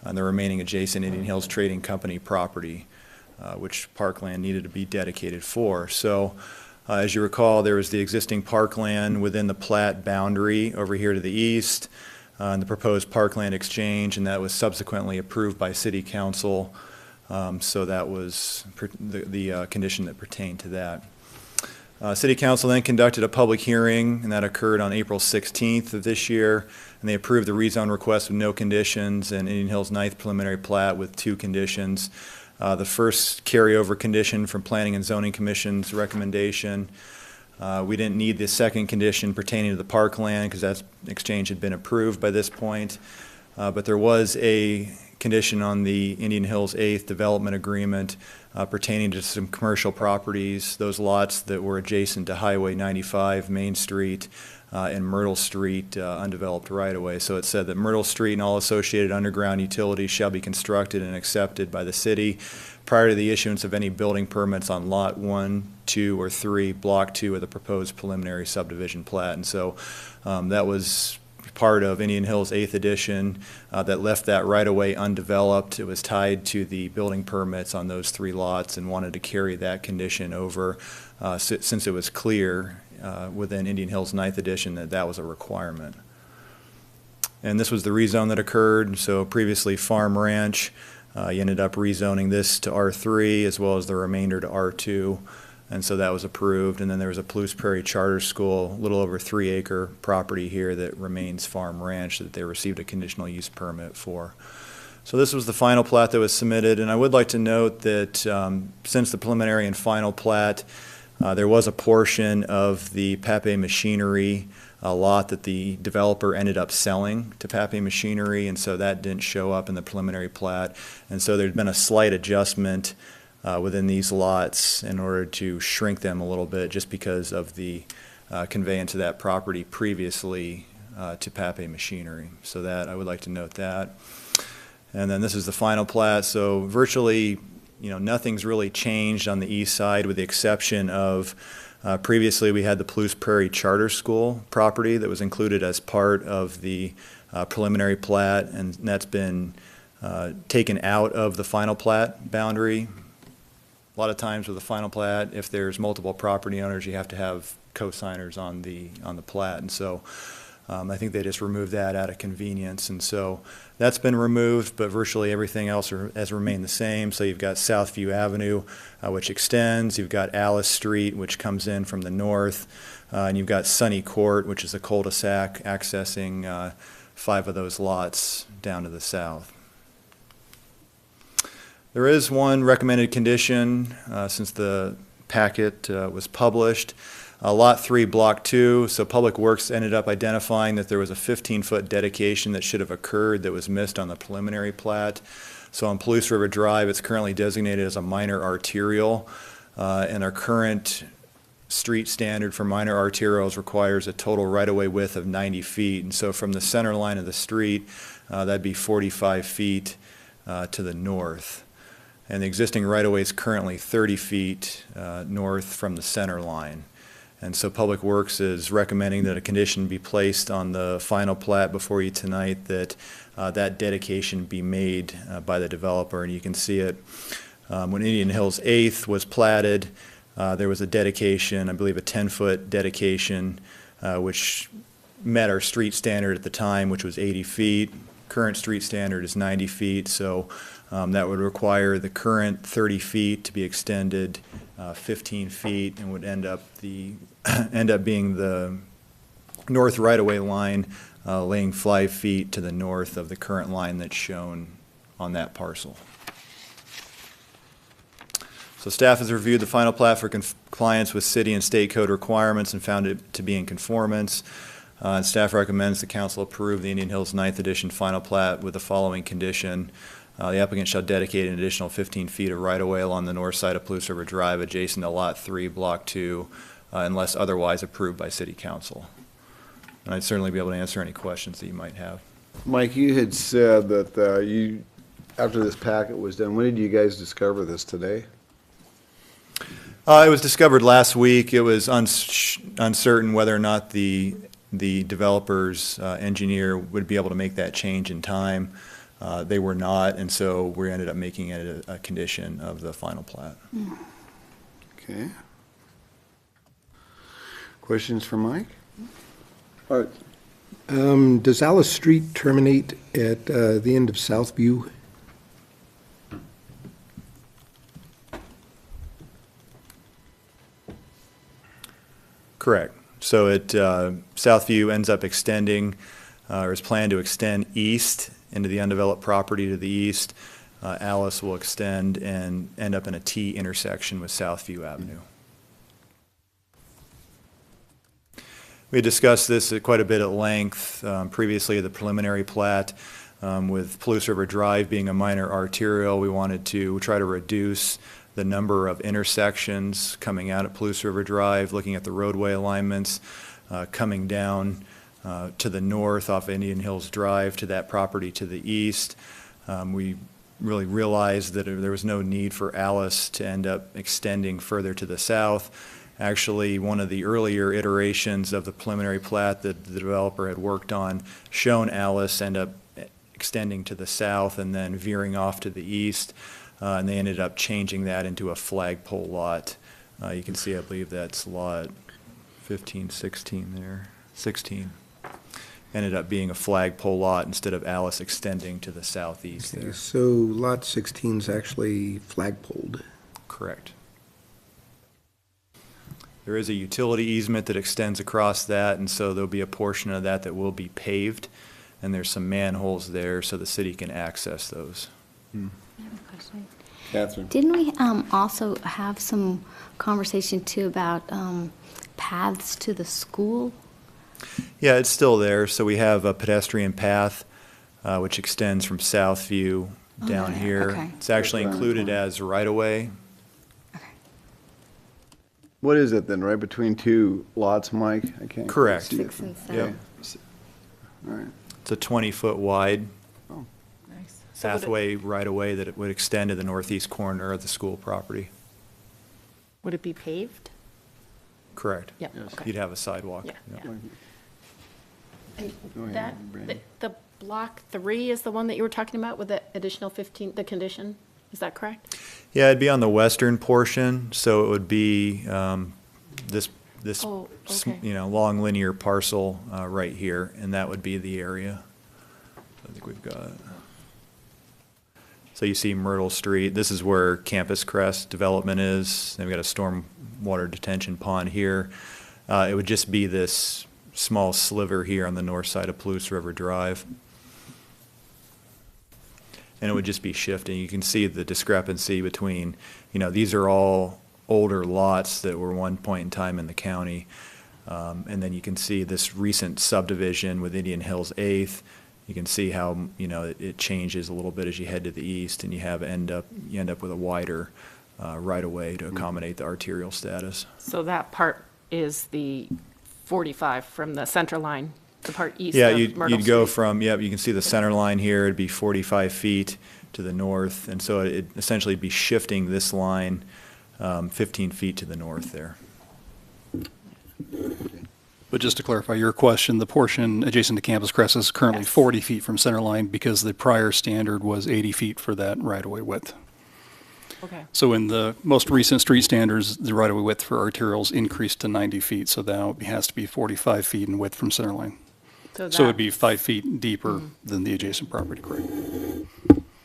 and the remaining adjacent Indian Hills Trading Company property, which parkland needed to be dedicated for. So as you recall, there was the existing parkland within the plat boundary over here to the east, and the proposed parkland exchange, and that was subsequently approved by City Council. So that was the condition that pertained to that. City Council then conducted a public hearing, and that occurred on April 16th of this year, and they approved the rezone request with no conditions and Indian Hills 9th preliminary plat with two conditions. The first carryover condition from Planning and Zoning Commission's recommendation. We didn't need the second condition pertaining to the parkland because that exchange had been approved by this point. But there was a condition on the Indian Hills 8th development agreement pertaining to some commercial properties, those lots that were adjacent to Highway 95 Main Street and Myrtle Street undeveloped right-of-way. So it said that Myrtle Street and all associated underground utilities shall be constructed and accepted by the city prior to the issuance of any building permits on Lot 1, 2, or 3, Block 2 of the proposed preliminary subdivision plat. And so that was part of Indian Hills 8th Edition that left that right-of-way undeveloped. It was tied to the building permits on those three lots and wanted to carry that condition over since it was clear within Indian Hills 9th Edition that that was a requirement. And this was the rezone that occurred. So previously Farm Ranch, you ended up rezoning this to R3 as well as the remainder to R2. And so that was approved. And then there was a Palouse Prairie Charter School, a little over 3-acre property here that remains farm ranch that they received a conditional use permit for. So this was the final plat that was submitted. And I would like to note that since the preliminary and final plat, there was a portion of the Pape Machinery lot that the developer ended up selling to Pape Machinery, and so that didn't show up in the preliminary plat. And so there's been a slight adjustment within these lots in order to shrink them a little bit just because of the conveyance of that property previously to Pape Machinery. So that, I would like to note that. And then this is the final plat. So virtually, nothing's really changed on the east side with the exception of previously we had the Palouse Prairie Charter School property that was included as part of the preliminary plat, and that's been taken out of the final plat boundary. A lot of times with the final plat, if there's multiple property owners, you have to have co-signers on the plat, and so I think they just removed that out of convenience, and so that's been removed, but virtually everything else has remained the same. So you've got Southview Avenue, which extends. You've got Alice Street, which comes in from the north, and you've got Sunny Court, which is a cul-de-sac accessing 5 of those lots down to the south. There is one recommended condition since the packet was published. Lot 3, Block 2, so Public Works ended up identifying that there was a 15-foot dedication that should have occurred that was missed on the preliminary plat. So on Palouse River Drive, it's currently designated as a minor arterial, and our current street standard for minor arterials requires a total right-of-way width of 90 feet. And so from the center line of the street, that'd be 45 feet to the north. And the existing right-of-way is currently 30 feet north from the center line. And so Public Works is recommending that a condition be placed on the final plat before you tonight that that dedication be made by the developer. And you can see it when Indian Hills 8th was platted, there was a dedication, I believe a 10-foot dedication, which met our street standard at the time, which was 80 feet. Current street standard is 90 feet, so that would require the current 30 feet to be extended 15 feet and would end up being the north right-of-way line, laying 5 feet to the north of the current line that's shown on that parcel. So staff has reviewed the final plat for compliance with city and state code requirements and found it to be in conformance. And staff recommends the council approve the Indian Hills 9th edition final plat with the following condition. The applicant shall dedicate an additional 15 feet of right-of-way along the north side of Palouse River Drive adjacent to Lot 3, Block 2, unless otherwise approved by City Council. And I'd certainly be able to answer any questions that you might have. Mike, you had said that after this packet was done, when did you guys discover this today? It was discovered last week. It was uncertain whether or not the developer's engineer would be able to make that change in time. They were not, and so we ended up making it a condition of the final plat. Okay. Questions for Mike? Does Alice Street terminate at the end of Southview? Correct. So Southview ends up extending, or is planned to extend east into the undeveloped property to the east. Alice will extend and end up in a T intersection with Southview Avenue. We discussed this quite a bit at length previously, the preliminary plat. With Palouse River Drive being a minor arterial, we wanted to try to reduce the number of intersections coming out at Palouse River Drive, looking at the roadway alignments, coming down to the north off Indian Hills Drive to that property to the east. We really realized that there was no need for Alice to end up extending further to the south. Actually, one of the earlier iterations of the preliminary plat that the developer had worked on shown Alice end up extending to the south and then veering off to the east. And they ended up changing that into a flagpole lot. You can see, I believe that's lot 15, 16 there, 16. Ended up being a flagpole lot instead of Alice extending to the southeast there. So lot 16 is actually flagpoled. Correct. There is a utility easement that extends across that, and so there'll be a portion of that that will be paved, and there's some manholes there so the city can access those. I have a question. Catherine? Didn't we also have some conversation too about paths to the school? Yeah, it's still there. So we have a pedestrian path, which extends from Southview down here. okay. It's actually included as right-of-way. What is it then, right between two lots, Mike? I can't. Correct. see it 6 and from- 7. All right. It's a 20-foot wide Nice. pathway right-of-way that it would extend to the northeast corner of the school property. Would it be paved? Correct. Yep, okay. You'd have a sidewalk. Yeah, yeah. yeah. And Go ahead, that, Brandy. the block 3 is the one that you were talking about with the additional 15, the condition? Is that correct? Yeah, it'd be on the western portion, so it would be this Oh, okay. long linear parcel right here, and that would be the area. I think we've got. So you see Myrtle Street. This is where Campus Crest development is. They've got a stormwater detention pond here. It would just be this small sliver here on the north side of Palouse River Drive. And it would just be shifting. You can see the discrepancy between, these are all older lots that were one point in time in the county. And then you can see this recent subdivision with Indian Hills 8th. You can see how, it changes a little bit as you head to the east, and you end up with a wider right-of-way to accommodate the arterial status. So that part is the 45 from the center line, the part east Yeah, of Myrtle you'd go Street. from, you can see the center line here, it'd be 45 feet to the north, and so it'd essentially be shifting this line 15 feet to the north there. But just to clarify your question, the portion adjacent to Campus Crest is currently 40 feet from center line because the prior standard was 80 feet for that right-of-way width. Okay. So in the most recent street standards, the right-of-way width for arterials increased to 90 feet, so now it has to be 45 feet in width from center line. So it'd be 5 feet deeper than the adjacent property, correct?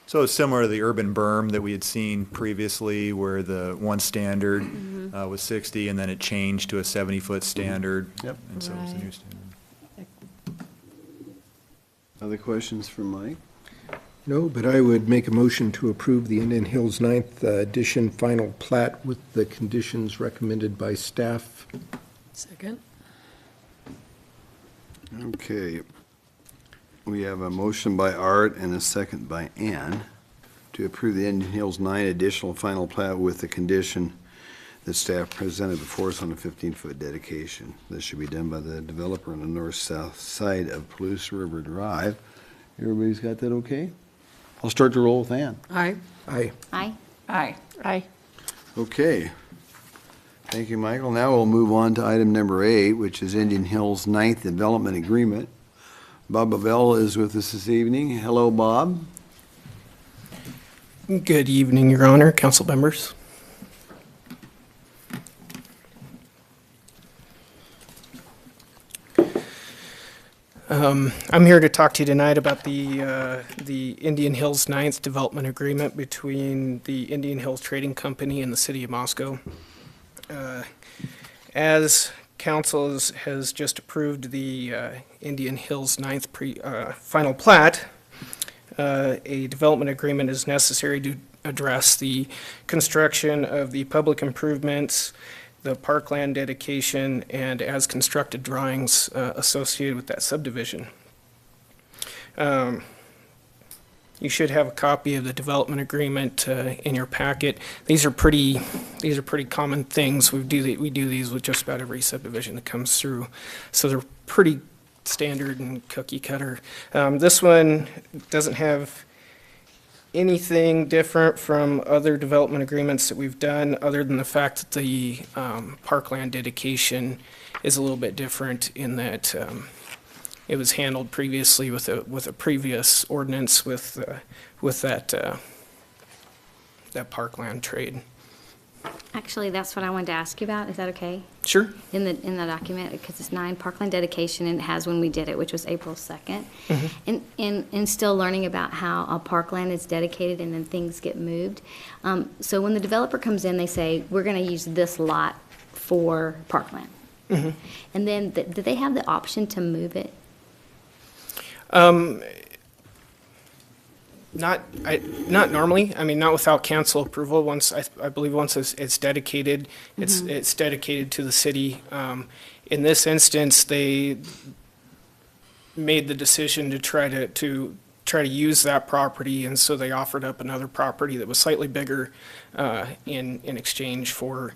So it's similar to the urban berm that we had seen previously, where the one standard was 60, and then it changed to a 70-foot standard. Yep. And so it's a new Right. standard. Other questions for Mike? No, but I would make a motion to approve the Indian Hills 9th edition final plat with the conditions recommended by staff. Second? Okay. We have a motion by Art and a second by Ann to approve the Indian Hills 9 additional final plat with the condition that staff presented before us on a 15-foot dedication. This should be done by the developer on the north-south side of Palouse River Drive. Everybody's got that okay? I'll start the roll with Ann. Aye. Aye. Aye. Aye. Aye. Okay. Thank you, Michael. Now we'll move on to item number 8, which is Indian Hills 9th Development Agreement. Bob Bavell is with us this evening. Hello, Bob. Good evening, Your Honor, council members. I'm here to talk to you tonight about the Indian Hills 9th Development Agreement between the Indian Hills Trading Company and the City of Moscow. As council has just approved the Indian Hills 9th final plat, a development agreement is necessary to address the construction of the public improvements, the parkland dedication, and as constructed drawings associated with that subdivision. You should have a copy of the development agreement in your packet. These are pretty common things. We do these with just about every subdivision that comes through, so they're pretty standard and cookie cutter. This one doesn't have anything different from other development agreements that we've done, other than the fact that the parkland dedication is a little bit different in that it was handled previously with a previous ordinance with that parkland trade. Actually, that's what I wanted to ask you about. Is that okay? Sure. In the document, because it's 9 parkland dedication, and it has when we did it, which was April 2nd. And still learning about how a parkland is dedicated and then things get moved. So when the developer comes in, they say, we're going to use this lot for Parkland. Mhm. And then, do they have the option to move it? Not normally. I mean, not without council approval. Once, I believe once it's dedicated, it's dedicated to the city. In this instance, they made the decision to try to use that property, and so they offered up another property that was slightly bigger in exchange for.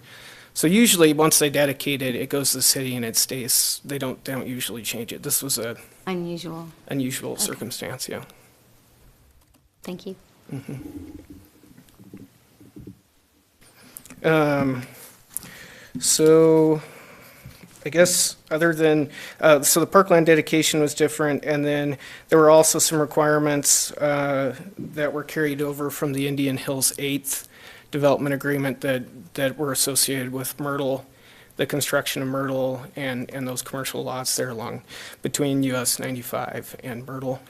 So usually, once they dedicate it, it goes to the city and it stays. They don't usually change it. This was a Unusual. circumstance. Yeah. Thank you. So I guess other than, so the Parkland dedication was different, and then there were also some requirements that were carried over from the Indian Hills 8th development agreement that were associated with Myrtle, the construction of Myrtle and those commercial lots there along between US 95 and Myrtle.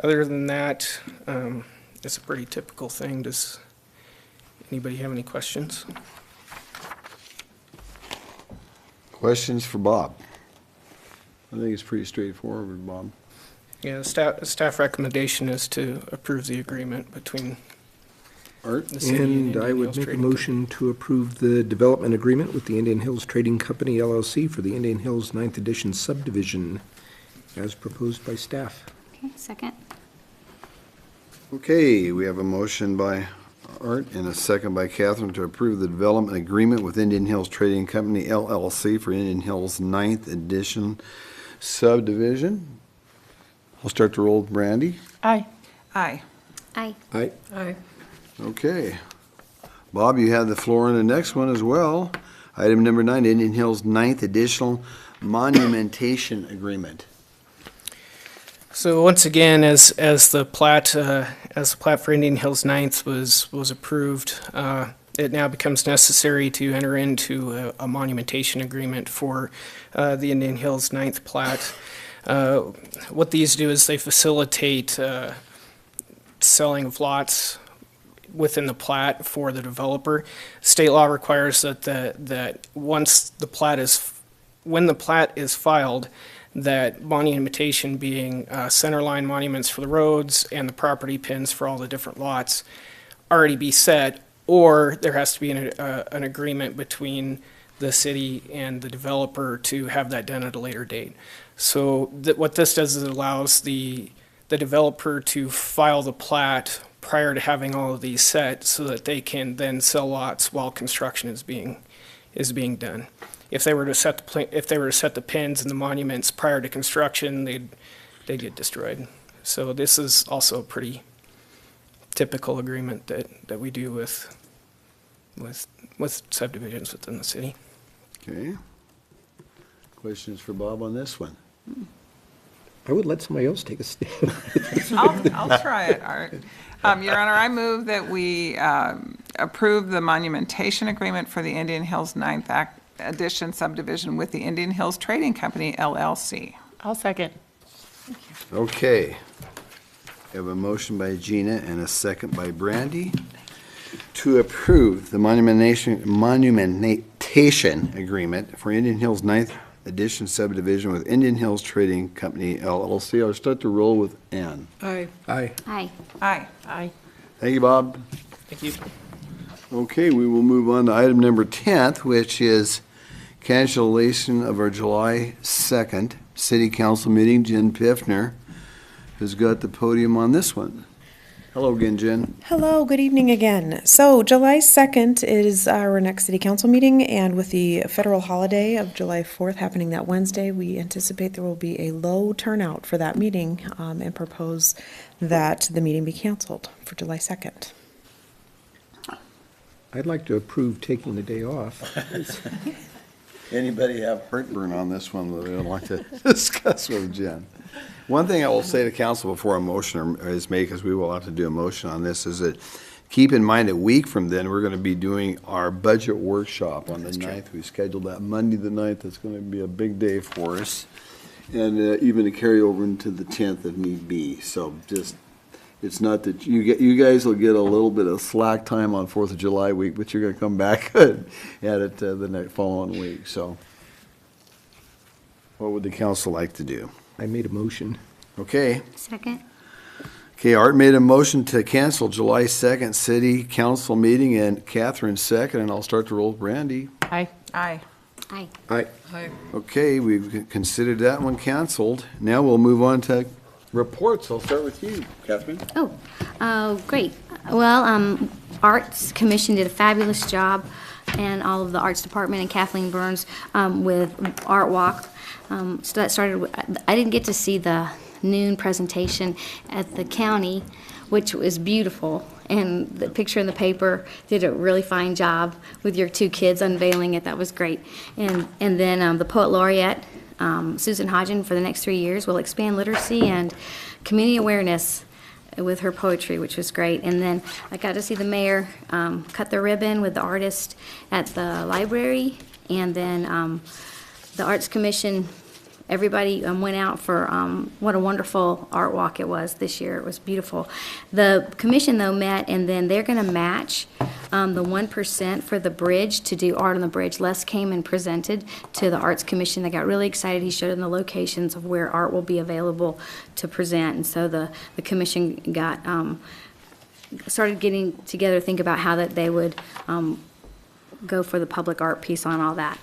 Other than that, it's a pretty typical thing. Does anybody have any questions? Questions for Bob? I think it's pretty straightforward, Bob. Yeah, staff recommendation is to approve the agreement between Art? the city and And Indian I would Hills make a Trading motion to approve the development agreement with the Indian Hills Trading Company LLC for the Indian Hills 9th Edition subdivision as proposed by staff. Okay, second. Okay, we have a motion by Art and a second by Catherine to approve the development agreement with Indian Hills Trading Company LLC for Indian Hills 9th Edition subdivision. I'll start the roll with Brandy. Aye. Aye. Aye. Aye. Aye. Okay. Bob, you have the floor on the next one as well. Item number 9, Indian Hills 9th Additional Monumentation Agreement. So once again, as the plat for Indian Hills 9th was approved, it now becomes necessary to enter into a monumentation agreement for the Indian Hills 9th plat. What these do is they facilitate selling of lots within the plat for the developer. State law requires that once the plat when the plat is filed, that monumentation being centerline monuments for the roads and the property pins for all the different lots already be set, or there has to be an agreement between the city and the developer to have that done at a later date. So what this does is it allows the developer to file the plat prior to having all of these set so that they can then sell lots while construction is being done. If they were to set the pins and the monuments prior to construction, they'd get destroyed. So this is also a pretty typical agreement that we do with subdivisions within the city. Okay. Questions for Bob on this one? I would let somebody else take a stab. I'll try it, Art. Your Honor, I move that we approve the monumentation agreement for the Indian Hills 9th Edition subdivision with the Indian Hills Trading Company LLC. I'll second. Okay. We have a motion by Gina and a second by Brandy to approve the monumentation agreement for Indian Hills 9th Edition subdivision with Indian Hills Trading Company LLC. I'll start the roll with Ann. Aye. Aye. Aye. Aye. Aye. Thank you, Bob. Thank you. Okay, we will move on to item number 10th, which is cancellation of our July 2nd City Council meeting. Jen Piffner has got the podium on this one. Hello again, Jen. Hello, good evening again. So July 2nd is our next city council meeting, and with the federal holiday of July 4th happening that Wednesday, we anticipate there will be a low turnout for that meeting, and propose that the meeting be canceled for July 2nd. I'd like to approve taking the day off. Anybody have heartburn on this one that they'd like to discuss with Jen? One thing I will say to council before a motion is made, because we will have to do a motion on this, is that keep in mind a week from then, we're going to be doing our budget workshop on the 9th. We scheduled that Monday the 9th. It's going to be a big day for us, and even to carry over into the 10th if need be. So just It's not that you guys will get a little bit of slack time on 4th of July week, but you're going to come back at it the next following week, so. What would the council like to do? I made a motion. Okay. Second? Okay, Art made a motion to cancel July 2nd city council meeting, and Catherine second, and I'll start the roll with Brandy. Aye. Aye. Aye. Aye. Okay, we've considered that one canceled. Now we'll move on to reports. I'll start with you, Catherine. Great. Well, Arts Commission did a fabulous job, and all of the Arts Department and Kathleen Burns with Art Walk. So that started, I didn't get to see the noon presentation at the county, which was beautiful. And the picture in the paper did a really fine job with your two kids unveiling it. That was great. And then the Poet Laureate, Susan Hodgen, for the next 3 years will expand literacy and community awareness with her poetry, which was great. And then I got to see the mayor cut the ribbon with the artist at the library. And then the Arts Commission, everybody went out for what a wonderful art walk it was this year. It was beautiful. The commission, though, met, and then they're going to match the 1% for the bridge to do art on the bridge. Les came and presented to the Arts Commission. They got really excited. He showed them the locations of where art will be available to present. And so the commission got started getting together to think about how that they would go for the public art piece on all that.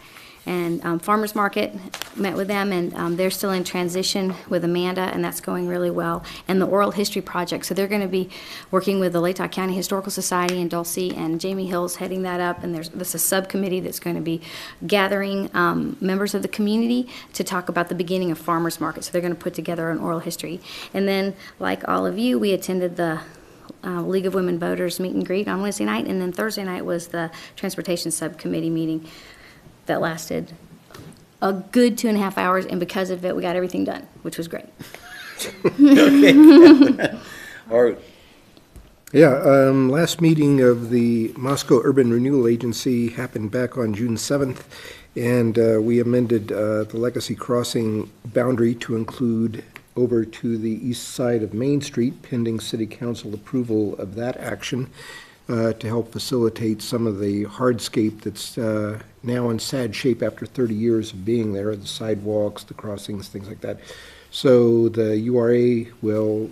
And Farmers Market met with them, and they're still in transition with Amanda, and that's going really well. And the Oral History Project, so they're going to be working with the Latah County Historical Society and Dulcie, and Jamie Hill's heading that up, and there's a subcommittee that's going to be gathering members of the community to talk about the beginning of Farmers Market, so they're going to put together an oral history. And then, like all of you, we attended the League of Women Voters meet and greet on Wednesday night, and then Thursday night was the Transportation Subcommittee meeting that lasted a good 2.5 hours, and because of it, we got everything done, which was great. Okay. Art. Yeah, last meeting of the Moscow Urban Renewal Agency happened back on June 7th, and we amended the Legacy Crossing boundary to include over to the east side of Main Street, pending City Council approval of that action, to help facilitate some of the hardscape that's now in sad shape after 30 years of being there, the sidewalks, the crossings, things like that. So the URA will,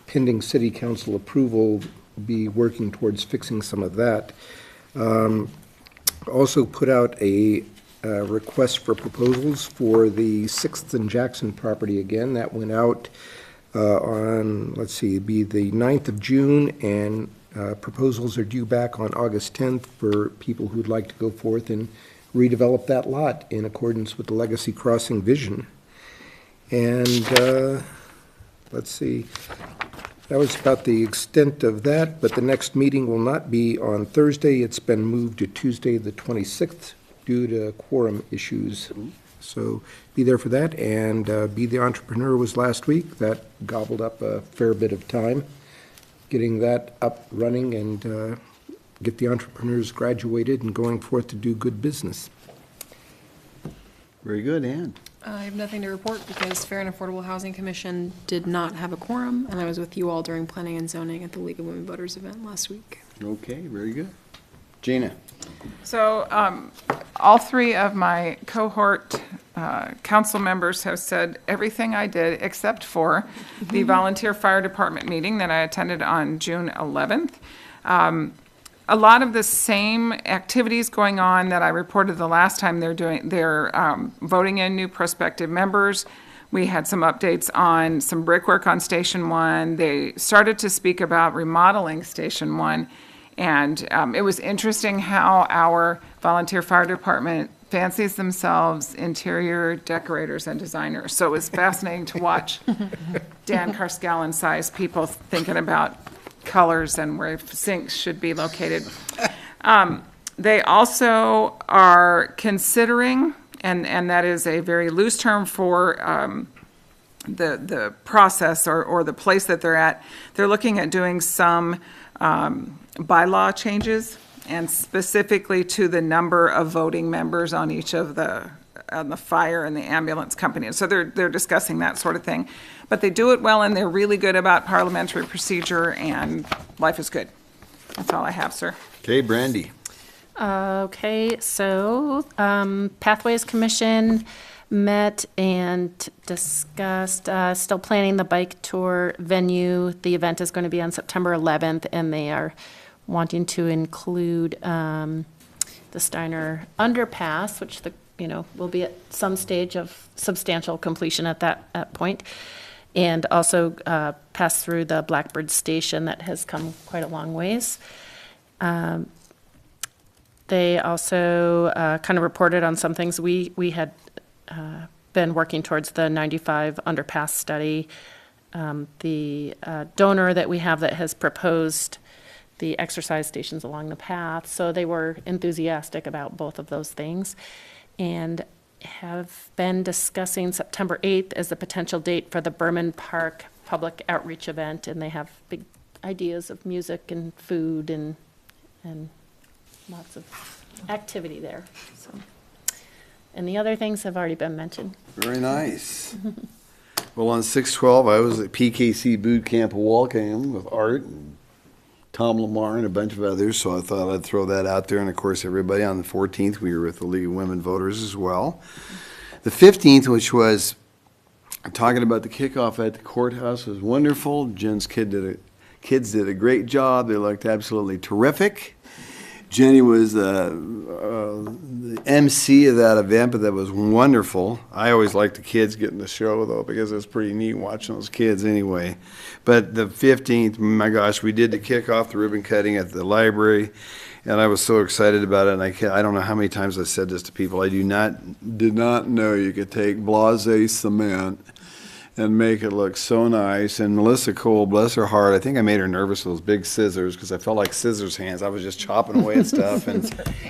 pending City Council approval, be working towards fixing some of that. Also put out a request for proposals for the 6th and Jackson property again. That went out on, let's see, it'd be the 9th of June, and proposals are due back on August 10th for people who'd like to go forth and redevelop that lot in accordance with the Legacy Crossing vision. And let's see, that was about the extent of that, but the next meeting will not be on Thursday. It's been moved to Tuesday, the 26th, due to quorum issues. So be there for that, and Be the Entrepreneur was last week. That gobbled up a fair bit of time, getting that up running and get the entrepreneurs graduated and going forth to do good business. Very good, Ann. I have nothing to report because Fair and Affordable Housing Commission did not have a quorum, and I was with you all during planning and zoning at the League of Women Voters event last week. Okay, very good. Gina. So all three of my cohort council members have said everything I did except for the volunteer fire department meeting that I attended on June 11th. A lot of the same activities going on that I reported the last time. They're voting in new prospective members. We had some updates on some brickwork on Station 1. They started to speak about remodeling Station 1. And it was interesting how our volunteer fire department fancies themselves interior decorators and designers. So it was fascinating to watch Dan Carskellen-sized people thinking about colors and where sinks should be located. They also are considering, and that is a very loose term for the process or the place that they're at, they're looking at doing some bylaw changes, and specifically to the number of voting members on each of the the fire and the ambulance company. And so they're discussing that sort of thing. But they do it well, and they're really good about parliamentary procedure, and life is good. That's all I have, sir. Okay, Brandy. Okay, so Pathways Commission met and discussed, still planning the bike tour venue. The event is going to be on September 11th, and they are wanting to include the Steiner underpass, which will be at some stage of substantial completion at that point, and also pass through the Blackbird Station that has come quite a long ways. They also kind of reported on some things. We had been working towards the 95 underpass study. The donor that we have that has proposed the exercise stations along the path, so they were enthusiastic about both of those things, and have been discussing September 8th as the potential date for the Berman Park public outreach event, and they have big ideas of music and food and lots of activity there. So, and the other things have already been mentioned. Very nice. Well, on 6/12, I was at PKC Boot Camp Waltham with Art and Tom Lamar and a bunch of others, so I thought I'd throw that out there. And of course, everybody on the 14th, we were with the League of Women Voters as well. The 15th, which was talking about the kickoff at the courthouse, was wonderful. Jen's kids did a great job. They looked absolutely terrific. Jenny was the MC of that event, but that was wonderful. I always like the kids getting the show, though, because it's pretty neat watching those kids anyway. But the 15th, my gosh, we did the kickoff, the ribbon cutting at the library, and I was so excited about it. And I don't know how many times I said this to people. I did not know you could take Blase cement and make it look so nice. And Melissa Cole, bless her heart, I think I made her nervous with those big scissors because I felt like scissors hands. I was just chopping away at stuff. And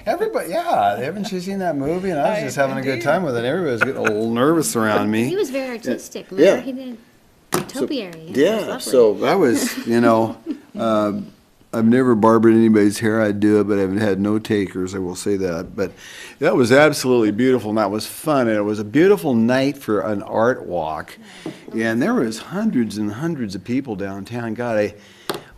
everybody, haven't you seen that movie? And I was just having a good time with it. Everybody was getting a little nervous around me. He was very artistic. Yeah. He did topiary. Yeah, so that was, I've never barbered anybody's hair. I'd do it, but I've had no takers, I will say that. But that was absolutely beautiful, and that was fun. And it was a beautiful night for an art walk. And there was hundreds and hundreds of people downtown. God,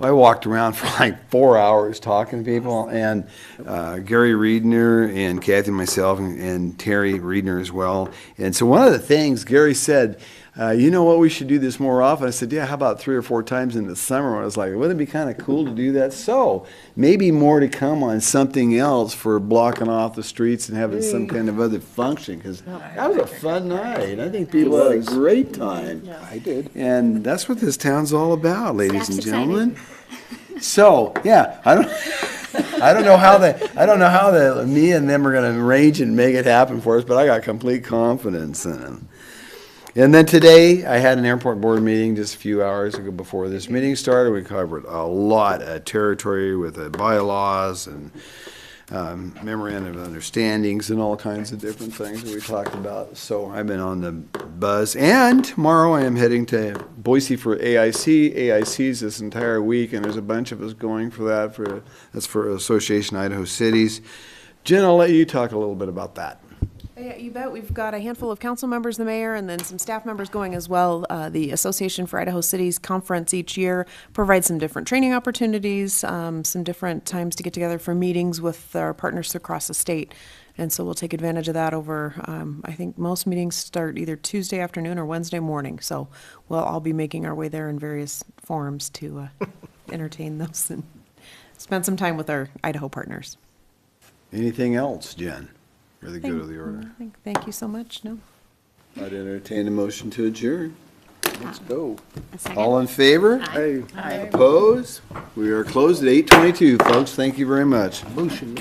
I walked around for like 4 hours talking to people. And Gary Riedner and Kathy and myself and Terry Riedner as well. And so one of the things Gary said, you know what, we should do this more often. I said, yeah, how about 3 or 4 times in the summer? I was like, wouldn't it be kind of cool to do that? So maybe more to come on something else for blocking off the streets and having some kind of other function, because that was a fun night. I think people had a great time. Yeah, I did. And that's what this town's all about, ladies and gentlemen. So, yeah, I don't know how me and them are going to arrange and make it happen for us, but I got complete confidence in them. And then today, I had an airport board meeting just a few hours ago before this meeting started. We covered a lot of territory with the bylaws and memorandum of understandings and all kinds of different things that we talked about. So I've been on the buzz. And tomorrow I am heading to Boise for AIC. AIC's this entire week, and there's a bunch of us going for that. That's for Association Idaho Cities. Jen, I'll let you talk a little bit about that. Yeah, you bet. We've got a handful of council members, the mayor, and then some staff members going as well. The Association for Idaho Cities conference each year provides some different training opportunities, some different times to get together for meetings with our partners across the state. And so we'll take advantage of that over, I think most meetings start either Tuesday afternoon or Wednesday morning. So we'll all be making our way there in various forums to entertain those and spend some time with our Idaho partners. Anything else, Jen? For the good of the order. Thank you so much. No. I'd entertain a motion to adjourn. Let's go. second. All in favor? Aye. Opposed? We are closed at 8:22, folks. Thank you very much. Motion,